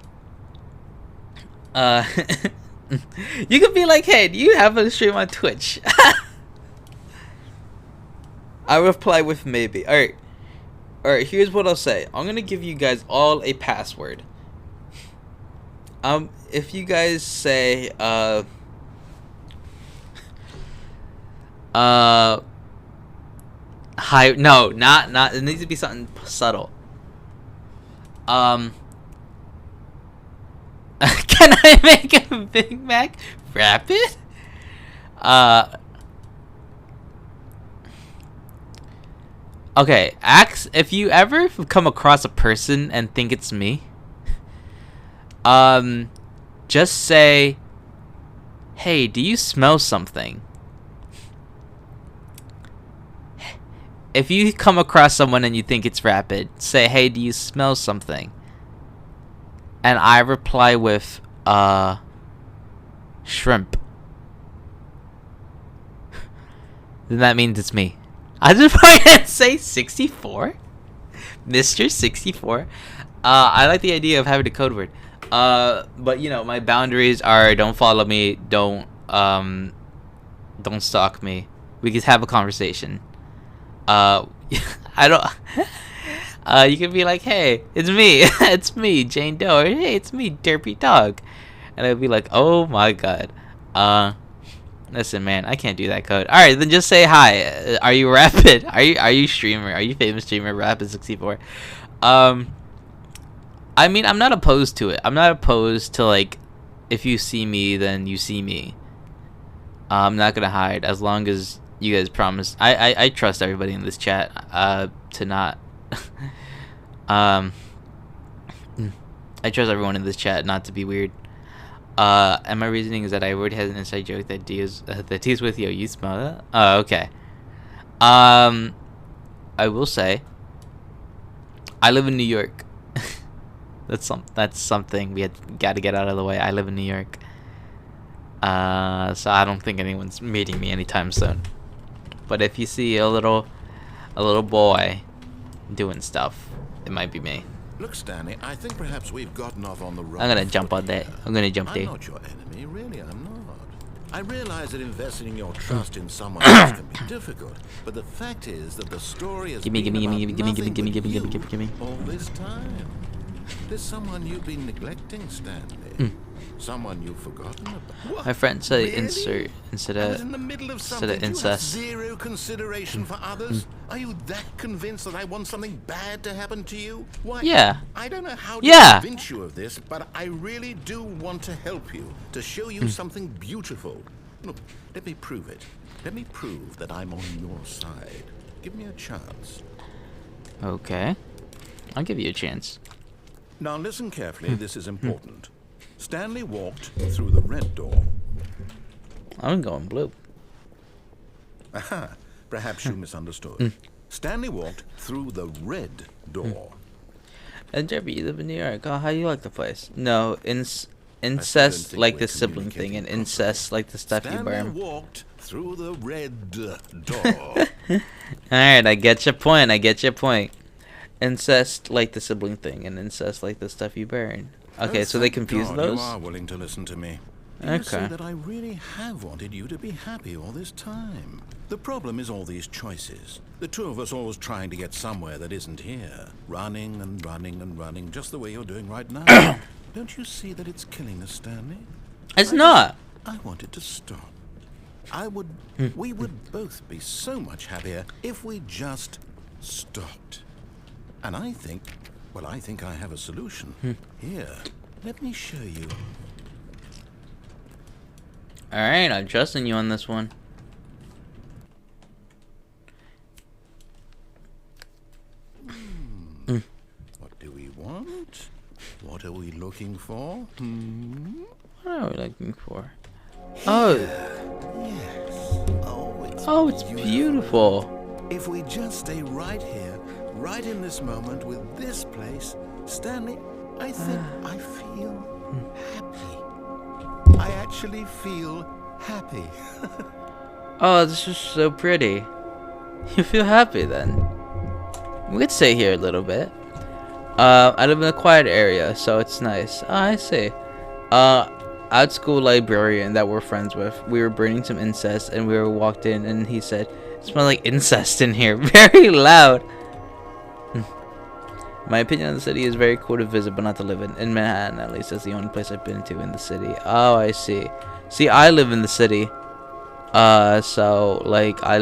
You could be like, hey, do you have a stream on Twitch? I reply with maybe. Alright, here's what I'll say. I'm gonna give you guys all a password. If you guys say, hi, no, not, it needs to be something subtle. Can I make a Big Mac rapid? Okay, if you ever come across a person and think it's me, just say, hey, do you smell something? If you come across someone and you think it's rapid, say, hey, do you smell something? And I reply with, shrimp. Then that means it's me. I just want to say 64? Mr. 64? I like the idea of having a code word. But you know, my boundaries are don't follow me, don't stalk me. We can have a conversation. I don't you can be like, hey, it's me. It's me, Jane Doe. Or, hey, it's me, Derpy Dog. And I'd be like, oh my god. Listen, man, I can't do that code. All right, then just say hi. Are you rapid? Are you streamer? Are you famous streamer? Rapid64. I mean, I'm not opposed to it. I'm not opposed to like, if you see me, then you see me. I'm not gonna hide as long as you guys promise. I trust everybody in this chat to not. I trust everyone in this chat not to be weird. And my reasoning is that I already had an inside joke that D's with you. You smell that? Oh, okay. I will say, I live in New York. That's something we got to get out of the way. I live in New York. So I don't think anyone's meeting me anytime soon. But if you see a little boy doing stuff, it might be me. Look, Stanley, I think perhaps we've gotten off on the wrong. I'm gonna jump on that. I'm gonna jump there. I'm not your enemy, really. I'm not. I realize that investing your trust in someone else can be difficult, but the fact is that the story has been about nothing but you all this time. There's someone you've been neglecting, Stanley. Someone you've forgotten about. What? My friend said Really? insert instead of incest. Zero consideration for others? Are you that convinced that I want something bad to happen to you? Why? Yeah. I don't know how to Yeah. convince you of this, but I really do want to help you, to show you something beautiful. Look, let me prove it. Let me prove that I'm on your side. Give me a chance. Okay. I'll give you a chance. Now listen carefully, this is important. Stanley walked through the red door. I'm going blue. Aha, perhaps you misunderstood. Stanley walked through the red door. And Jerry, you live in New York. Oh, how you like the place? No, incest like the sibling thing, and incest like the stuff you burn. Stanley walked through the red door. Alright, I get your point. Incest like the sibling thing, and incest like the stuff you burn. Okay, so they confuse those? You are willing to listen to me. You see that I really have wanted you to be happy all this time. The problem is all these choices. The two of us always trying to get somewhere that isn't here. Running and running and running, just the way you're doing right now. Don't you see that it's killing us, Stanley? It's not. I want it to stop. We would both be so much happier if we just stopped. And I think I have a solution. Here, let me show you. Alright, I'm trusting you on this one. What do we want? What are we looking for? What are we looking for? Oh. Yes. Oh, it's beautiful. If we just stay right here, right in this moment with this place, Stanley, I think I feel happy. I actually feel happy. Oh, this is so pretty. You feel happy then? We could stay here a little bit. I live in a quiet area, so it's nice. Oh, I see. Out school librarian that we're friends with, we were burning some incest, and we walked in, and he said, "It smells like incest in here." Very loud. My opinion on the city is very cool to visit, but not to live in. In Manhattan, at least, that's the only place I've been to in the city. Oh, I see. See, I live in the city. So, like, I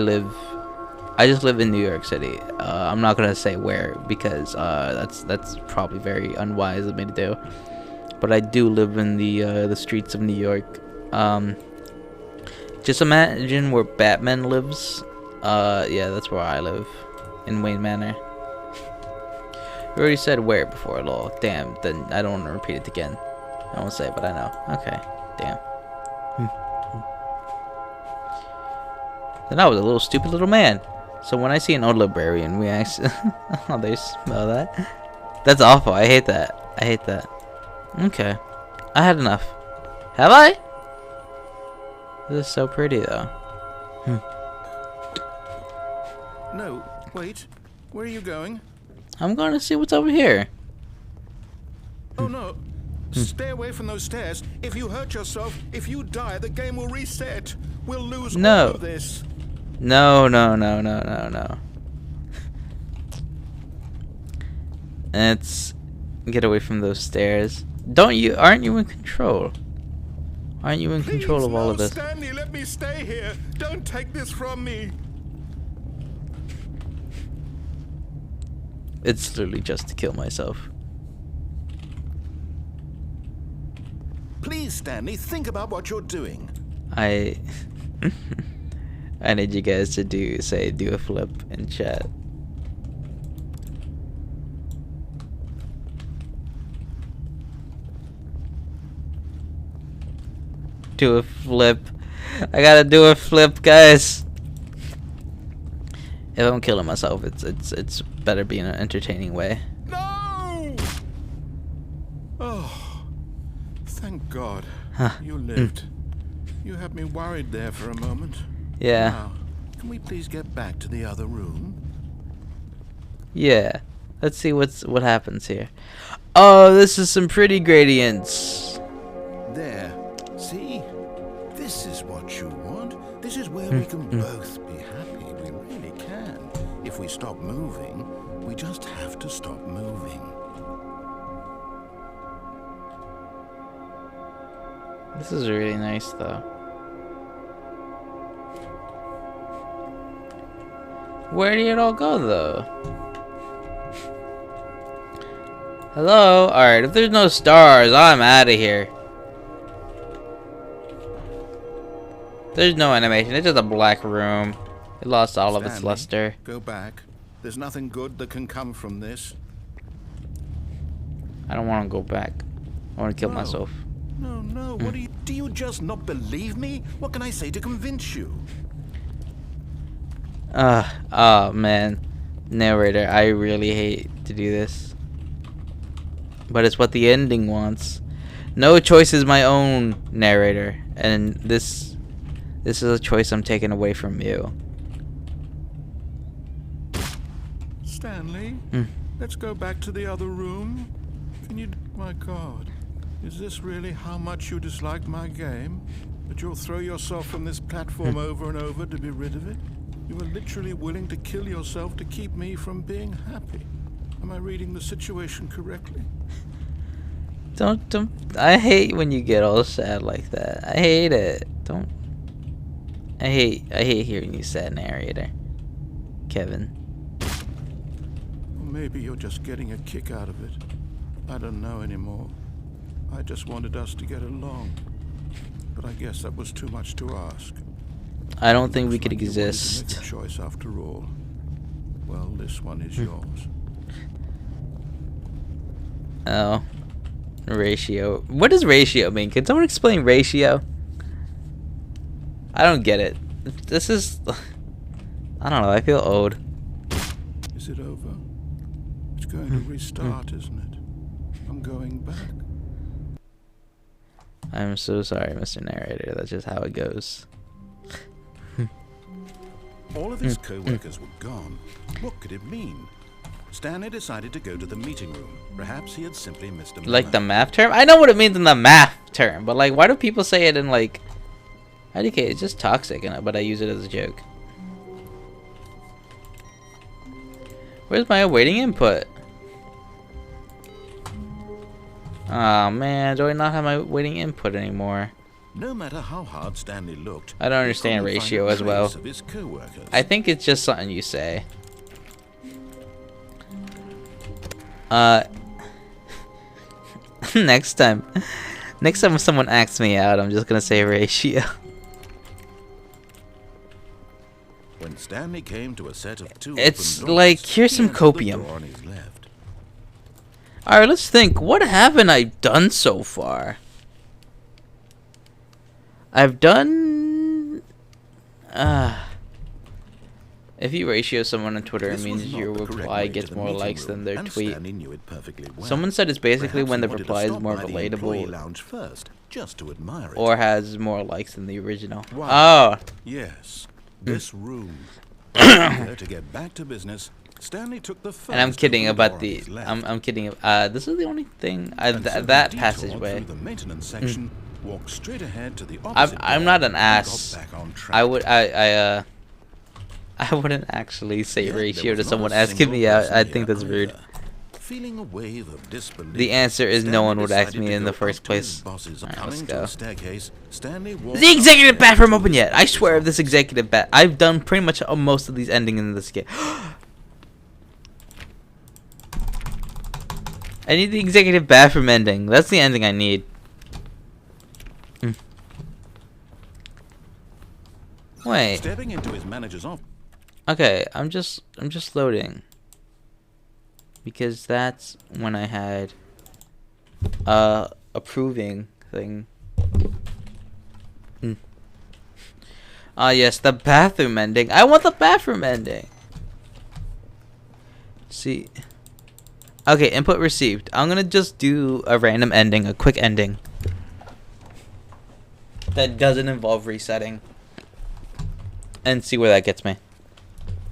just live in New York City. I'm not gonna say where, because, that's probably very unwise of me to do. But I do live in the streets of New York. Just imagine where Batman lives. Yeah, that's where I live. In Wayne Manor. You already said where before, lol. Damn, then I don't want to repeat it again. I won't say it, but I know. Okay, damn. Then I was a little stupid little man. So when I see an old librarian, we actually... oh, they smell that. That's awful. I hate that. I hate that. Okay. I had enough. Have I? This is so pretty, though. No, wait. Where are you going? I'm going to see what's over here. Oh, no. Stay away from those stairs. If you hurt yourself, if you die, the game will reset. We'll lose all of this. No. Let's get away from those stairs. Aren't you in control? Aren't you in control of all of this? Stanley, let me stay here. Don't take this from me. It's literally just to kill myself. Please, Stanley, think about what you're doing. I need you guys to do a flip in chat. Do a flip. I gotta do a flip, guys. If I'm killing myself, it's better be in an entertaining way. No! Oh, thank God. You lived. You had me worried there for a moment. Yeah. Now, can we please get back to the other room? Yeah. Let's see what happens here. Oh, this is some pretty gradients. There. See? This is what you want. This is where we can both be happy. We really can. If we stop moving, we just have to stop moving. This is really nice, though. Where did it all go, though? Hello? Alright, if there's no stars, I'm out of here. There's no animation. It's just a black room. It lost all of its luster. Go back. There's nothing good that can come from this. I don't want to go back. I want to kill myself. No. What do you just not believe me? What can I say to convince you? Oh man. Narrator, I really hate to do this. But it's what the ending wants. No choice is my own, narrator. And this is a choice I'm taking away from you. Stanley, let's go back to the other room. Can you... My God. Is this really how much you dislike my game? That you'll throw yourself from this platform over and over to be rid of it? You were literally willing to kill yourself to keep me from being happy. Am I reading the situation correctly? Don't. I hate when you get all sad like that. I hate it. Don't. I hate hearing you sad, narrator. Kevin. Or maybe you're just getting a kick out of it. I don't know anymore. I just wanted us to get along. But I guess that was too much to ask. I don't think we could Looks like you wanted to exist. make a choice after all. Well, this one is yours. Oh. Ratio. What does ratio mean? Can someone explain ratio? I don't get it. This is... I don't know. I feel old. Is it over? It's going to restart, isn't it? I'm going back. I'm so sorry, Mr. Narrator. That's just how it goes. All of his co-workers were gone. What could it mean? Stanley decided to go to the meeting room. Perhaps he had simply missed a Like the memo. math term? I know what it means in the math term, but like, why do people say it in like... Okay, it's just toxic, but I use it as a joke. Where's my awaiting input? Oh man, do I not have my awaiting input anymore? No matter how hard Stanley looked, I don't he understand couldn't ratio find a as well. trace of his co-workers. I think it's just something you say. Next time when someone asks me out, I'm just gonna say ratio. When Stanley came to a set of two It's open doors, like, here's he some entered the copium. door on his left. Alright, let's think. What haven't I done so far? I've done... if you ratio someone on Twitter, it This means was not your the correct reply way to gets the more meeting likes room, than their and tweet. Stanley knew it perfectly well. Someone said it's basically Perhaps when the he wanted to reply is stop more by the employee relatable lounge first, just to admire it. or has more likes than the original. Wow. Oh, Yes, this room. Eager to get back to business, Stanley took the first and I'm kidding open door about on the... his left. I'm kidding. This is the only thing... And so he that detoured passageway. through the maintenance section, walked straight ahead to the I'm opposite not door, an and ass. got back on track. I wouldn't actually say Yet ratio there to was not someone a asking single me out. person I here think that's rude. either. Feeling a wave of disbelief, The answer is no Stanley one would ask decided me to in the go first up to his place. bosses. Alright, Coming let's to go. a staircase, Stanley walked Is the executive upstairs bathroom to open his yet? I boss's swear this office. executive bath. I've done pretty much most of these endings in this game. I need the executive bathroom ending. That's the ending I need. Wait. Stepping into his manager's office. Okay, I'm just loading. Because that's when I had approving thing. Yes, the bathroom ending. I want the bathroom ending. See. Okay, input received. I'm gonna just do a random ending, a quick ending. That doesn't involve resetting. And see where that gets me.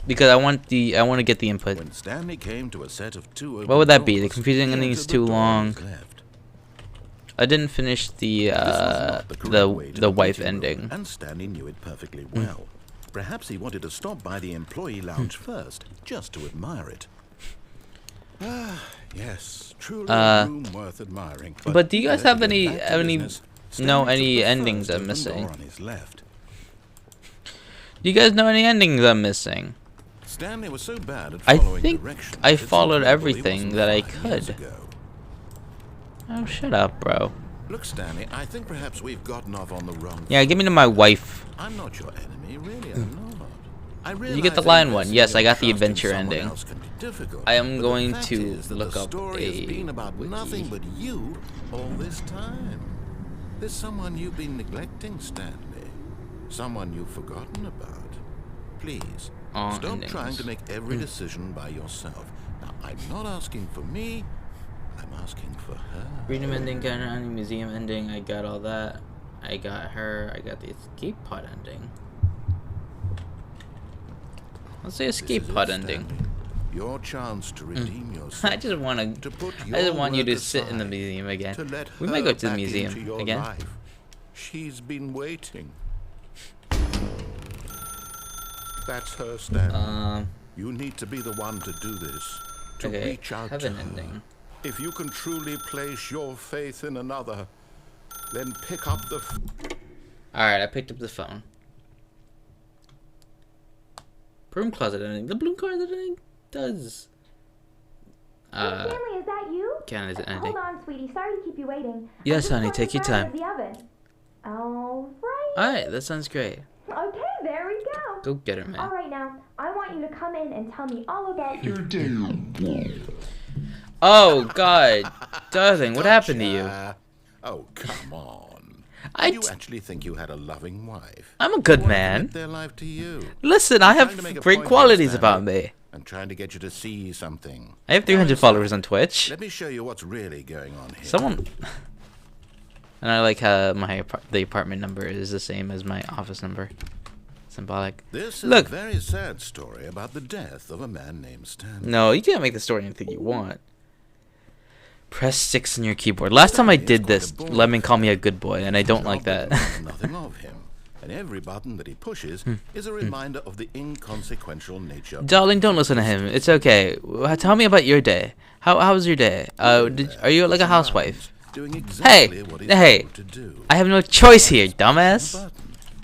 Because I want to get the input. When Stanley came to a set of two What open would that be? The doors, confusing he ending is entered the too door on long. his left. I didn't finish the This was not correct way to the wife meeting room, ending. and Stanley knew it perfectly well. Perhaps he wanted to stop by the employee lounge first, just to admire it. Ah, yes, truly a room worth admiring. But do you guys eager have to get any back to business, know Stanley any took the endings first I'm open missing? door on his left. Do you guys know any endings I'm missing? Stanley was so bad at I following think directions, I it's followed incredible he everything wasn't that I 5 years could. ago. Oh, shut up, bro. Look, Stanley, I think perhaps we've gotten off on the wrong. Yeah, give me to my wife. I'm not your enemy, really. I'm not. I You get the realize lion one. investing Yes, I in got the trust in adventure someone ending. else can be difficult, I am but going the fact to is that look the up story has a been about wiki. nothing but you all this time. There's someone you've been neglecting, Stanley. Someone you've forgotten about. Please, stop endings. trying to make every decision by yourself. Now, I'm not asking for me. I'm asking for her. Freedom ending, got an museum ending. I got all that. I got her. I got the escape pod ending. Let's say This escape is it, pod ending. Stanley. Your chance to redeem yourself. I just want you to sit in the museum again. We might go to the museum again. Life. She's been waiting. That's her, Stanley. You need to be the one to do this. To reach out to her. Ending. If you can truly place your faith in another, then pick up the... Alright, I picked up the phone. Broom closet ending. The broom closet ending does. Stanley, is that you? Can is it ending? Hold on, sweetie. Sorry to keep you waiting. Yes, honey. Take your time. All right. Alright, that sounds great. Okay, there we go. Go get her, man. All right, now I want you to come in and tell me all about your day. Oh God, darling, what happened to you? Oh, come on. Do you actually think you had a loving wife? I'm a good man. Their life to you. Listen, I have great qualities about me. I'm trying to get you to see something. I have 300 followers on Twitch. Let me show you what's really going on here. Someone. And I like how the apartment number is the same as my office number. Symbolic. This is a very sad story about the death of a man named Stanley. No, you can't make the story anything you want. Press 6 on your keyboard. Last time I did this, Lemon called me a good boy, and I don't like that. Nothing of him, and every button that he pushes is a reminder of the inconsequential nature. Darling, don't listen to him. It's okay. Tell me about your day. How was your day? Are you like a housewife? Doing exactly what he's hey! to do. I have no choice here, dumbass.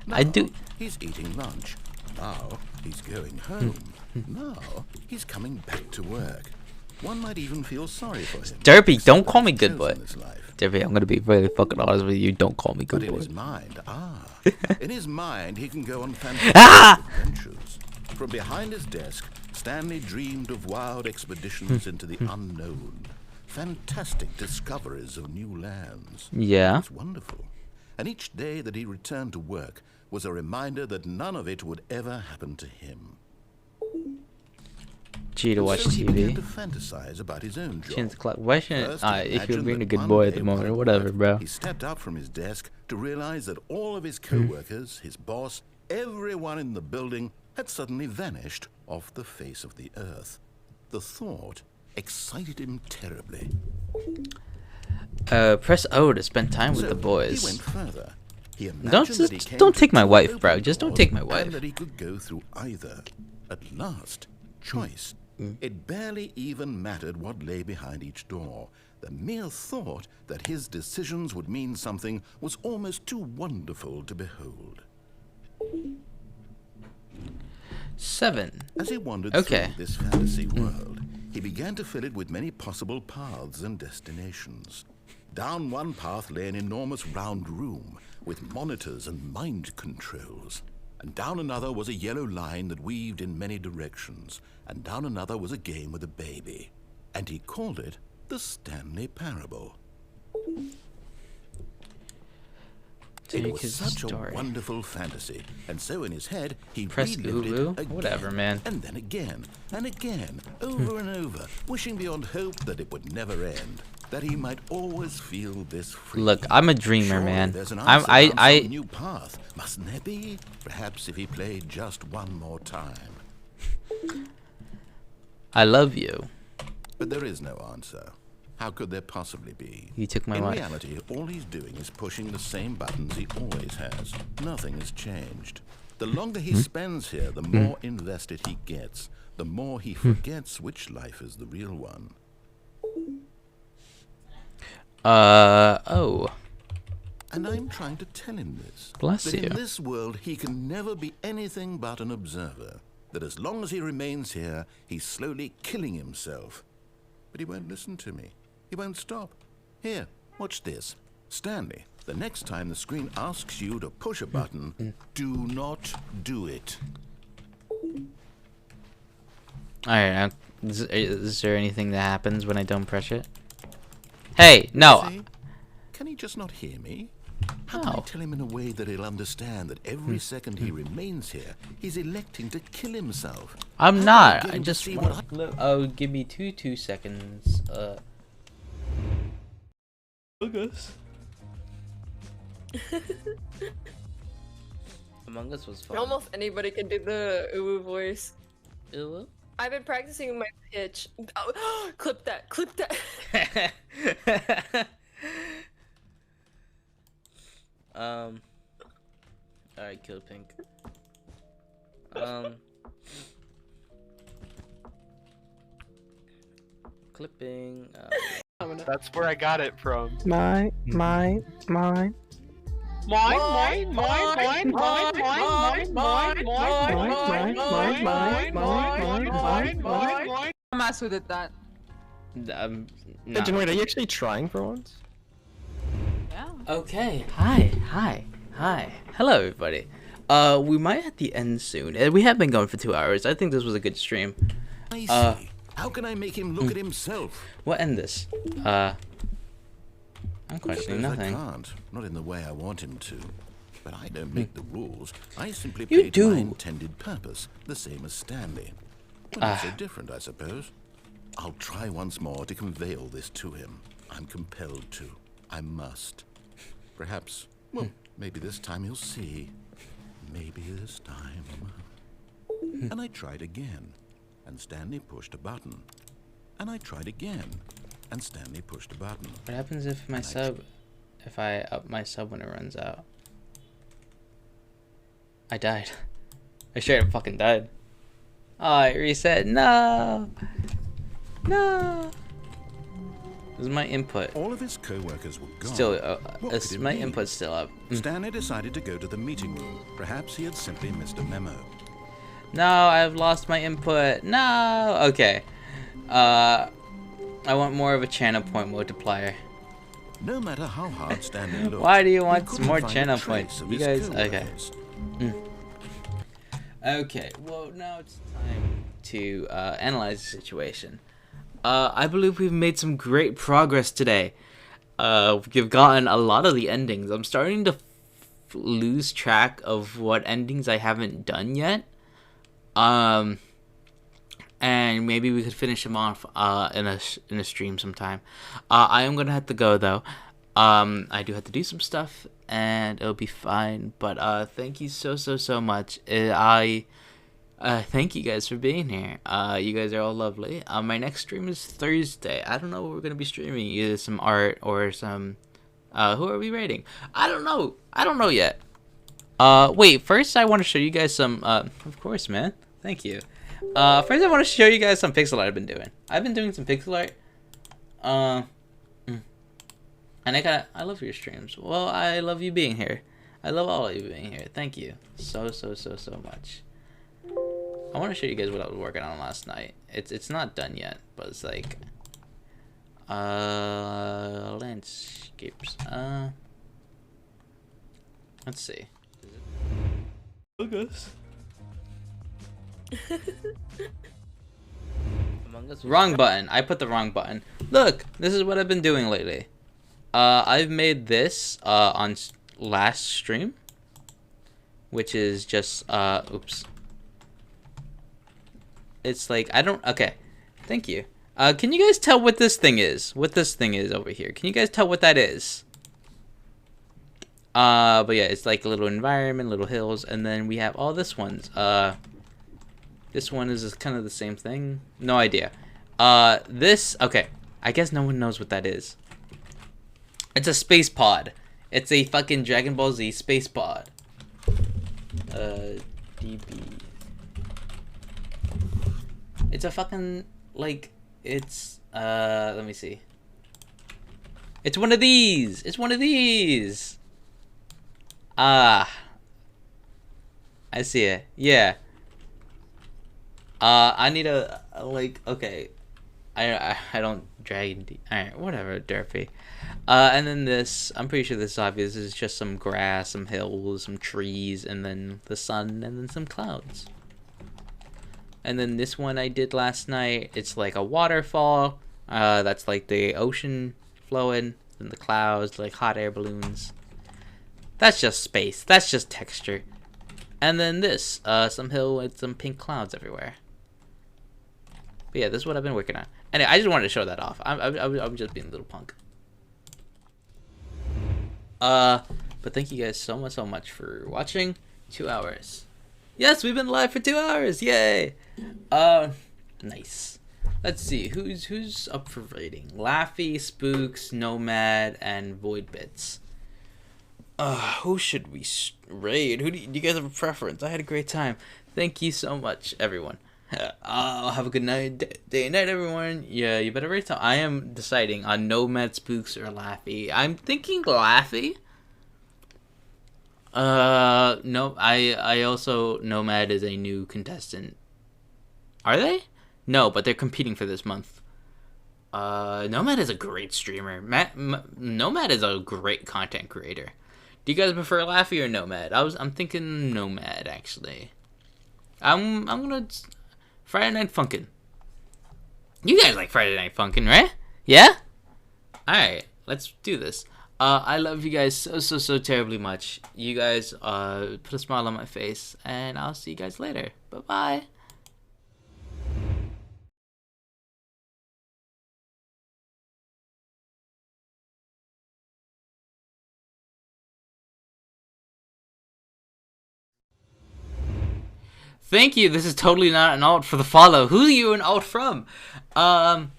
Now, I do. He's eating lunch. Now he's going home. Now he's coming back to work. One might even feel sorry for him. Derpy, don't call me good boy. Derpy, I'm gonna be really fucking honest with you. Don't call me good boy. But in his mind, in his mind, he can go on fantastic adventures. From behind his desk, Stanley dreamed of wild expeditions into the unknown, fantastic discoveries of new lands. Yeah. It's wonderful. And each day that he returned to work was a reminder that none of it would ever happen to him. G to watch so he TV. began to fantasize about his own job. Change the clock. Why shouldn't if you're being a good one boy at day the moment, or while whatever, at bro. work, He stepped up from his desk to realize that all of his co-workers, his boss, everyone in the building had suddenly vanished off the face of the earth. The thought excited him terribly. Press O to spend time with the boys. He went further. He don't take my wife, bro. Just don't take my wife. And that he could go through either. At last, choice. It barely even mattered what lay behind each door. The mere thought that his decisions would mean something was almost too wonderful to behold. 7. As he wandered through this fantasy world, he began to fill it with many possible paths and destinations. Down one path lay an enormous round room with monitors and mind controls. And down another was a yellow line that weaved in many directions. And down another was a game with a baby. And he called it the Stanley Parable. It was such a wonderful fantasy, and so in his head he relived it again, whatever, man. And then again, and again, over and over, wishing beyond hope that it would never end, that he might always feel this free. Look, I'm a dreamer, man. There's an answer new path, mustn't there be? Perhaps if he played just one more time. I love you. But there is no answer. How could there possibly be? You took my wife. In reality, all he's doing is pushing the same buttons he always has. Nothing has changed. The longer he spends here, the more invested he gets. The more he forgets which life is the real one. Oh. And I'm trying to tell him this. Bless that you. In this world, he can never be anything but an observer. That as long as he remains here, he's slowly killing himself. But he won't listen to me. He won't stop. Here, watch this. Stanley, the next time the screen asks you to push a button, do not do it. Alright, is there anything that happens when I don't press it? Hey, no! See? Can he just not hear me? How can I tell him in a way that he'll understand that every second he remains here, he's electing to kill himself? I'm not. I just want to... Oh, give me 2 seconds. Among Us. Among Us was fun. Almost anybody can do the uwu voice. Uwu? I've been practicing my pitch. Oh, clip that. Clip that. Alright, kill pink. Clipping. That's where I got it from. Mine. Mess with it that. No. Pigeon, wait, are you actually trying for once? Yeah. Okay. Hi. Hello, everybody. We might at the end soon. We have been going for 2 hours. I think this was a good stream. I see. How can I make him look at himself? We'll end this. I'm questioning I nothing. can't. Not in the way I want him to. But I don't make the rules. I simply You play to do. my intended purpose, the same as Stanley. But not so different, I suppose. I'll try once more to convey all this to him. I'm compelled to. I must. Perhaps, well, maybe this time he'll see. Maybe this time. And I tried again, and Stanley pushed a button. And I tried again, and Stanley pushed a button. What happens if my if I up my sub when it runs out? I died. I straight up fucking died. Oh, it reset. No. This is my input. All of his co-workers were gone. Still, What could it my mean? input's still up. Stanley decided to go to the meeting room. Perhaps he had simply missed a memo. No, I've lost my input. No. Okay. I want more of a channel point multiplier. No matter how hard Stanley looked. Why do you he want couldn't more find a channel trace points? of You his guys, okay. co-workers. Okay, well now it's time to analyze the situation. I believe we've made some great progress today. We've gotten a lot of the endings. I'm starting to lose track of what endings I haven't done yet. And maybe we could finish them off in a stream sometime. I am gonna have to go though. I do have to do some stuff, and it'll be fine. But thank you so much. I thank you guys for being here. You guys are all lovely. My next stream is Thursday. I don't know what we're gonna be streaming. Either some art or some. Who are we rating? I don't know yet. Wait. First, I want to show you guys some. Of course, man. Thank you. First, I want to show you guys some pixel art I've been doing. I've been doing some pixel art. And I love your streams. Well, I love you being here. I love all of you being here. Thank you so much. I want to show you guys what I was working on last night. It's not done yet, but it's like landscapes. Let's see. Look us. Wrong button. I put the wrong button. Look, this is what I've been doing lately. I've made this on last stream, which is just oops. It's like okay. Thank you. Can you guys tell what this thing is? What this thing is over here? Can you guys tell what that is? But yeah, it's like a little environment, little hills, and then we have all this ones. This one is kind of the same thing. No idea. This okay. I guess no one knows what that is. It's a space pod. It's a fucking Dragon Ball Z space pod. DB. It's a fucking like it's let me see. It's one of these. It's one of these. I see it. Yeah. I need a like okay. I don't drag. Alright, whatever, derpy. And then this, I'm pretty sure this is obvious. This is just some grass, some hills, some trees, and then the sun, and then some clouds. And then this one I did last night, it's like a waterfall. That's like the ocean flowing, and the clouds, like hot air balloons. That's just space. That's just texture. And then this, some hill with some pink clouds everywhere. But yeah, this is what I've been working on. Anyway, I just wanted to show that off. I'm just being a little punk. But thank you guys so much for watching. 2 hours. Yes, we've been live for 2 hours. Yay. Nice. Let's see, who's up for raiding? Laffy, Spooks, Nomad, and Void Bits. Who should we raid? Do you guys have a preference? I had a great time. Thank you so much, everyone. Have a good night, day and night, everyone. Yeah, you better raid some. I am deciding on Nomad, Spooks, or Laffy. I'm thinking Laffy. No, I also, Nomad is a new contestant. Are they? No, but they're competing for this month. Nomad is a great streamer. Nomad is a great content creator. Do you guys prefer Laffy or Nomad? I'm thinking Nomad, actually. I'm gonna Friday Night Funkin'. You guys like Friday Night Funkin', right? Yeah? Alright, let's do this. I love you guys so terribly much. You guys put a smile on my face, and I'll see you guys later. Bye-bye. Thank you. This is totally not an alt for the follow. Who are you an alt from? And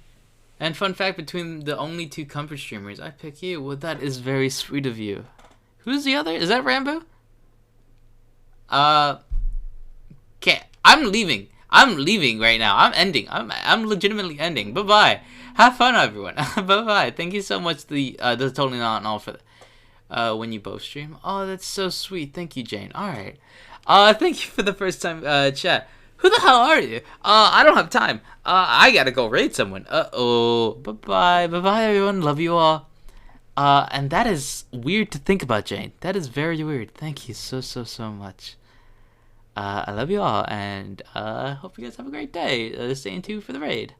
fun fact, between the only 2 comfort streamers, I pick you. Well, that is very sweet of you. Who's the other? Is that Rambo? Okay, I'm leaving. I'm leaving right now. I'm ending. I'm legitimately ending. Bye-bye. Have fun, everyone. Bye-bye. Thank you so much. That's totally not an alt for when you both stream. Oh, that's so sweet. Thank you, Jane. All right. Thank you for the first time, chat. Who the hell are you? I don't have time. I gotta go raid someone. Uh-oh. Bye-bye. Bye-bye, everyone. Love you all. And that is weird to think about, Jane. That is very weird. Thank you so much. I love you all, and hope you guys have a great day. Stay tuned for the raid.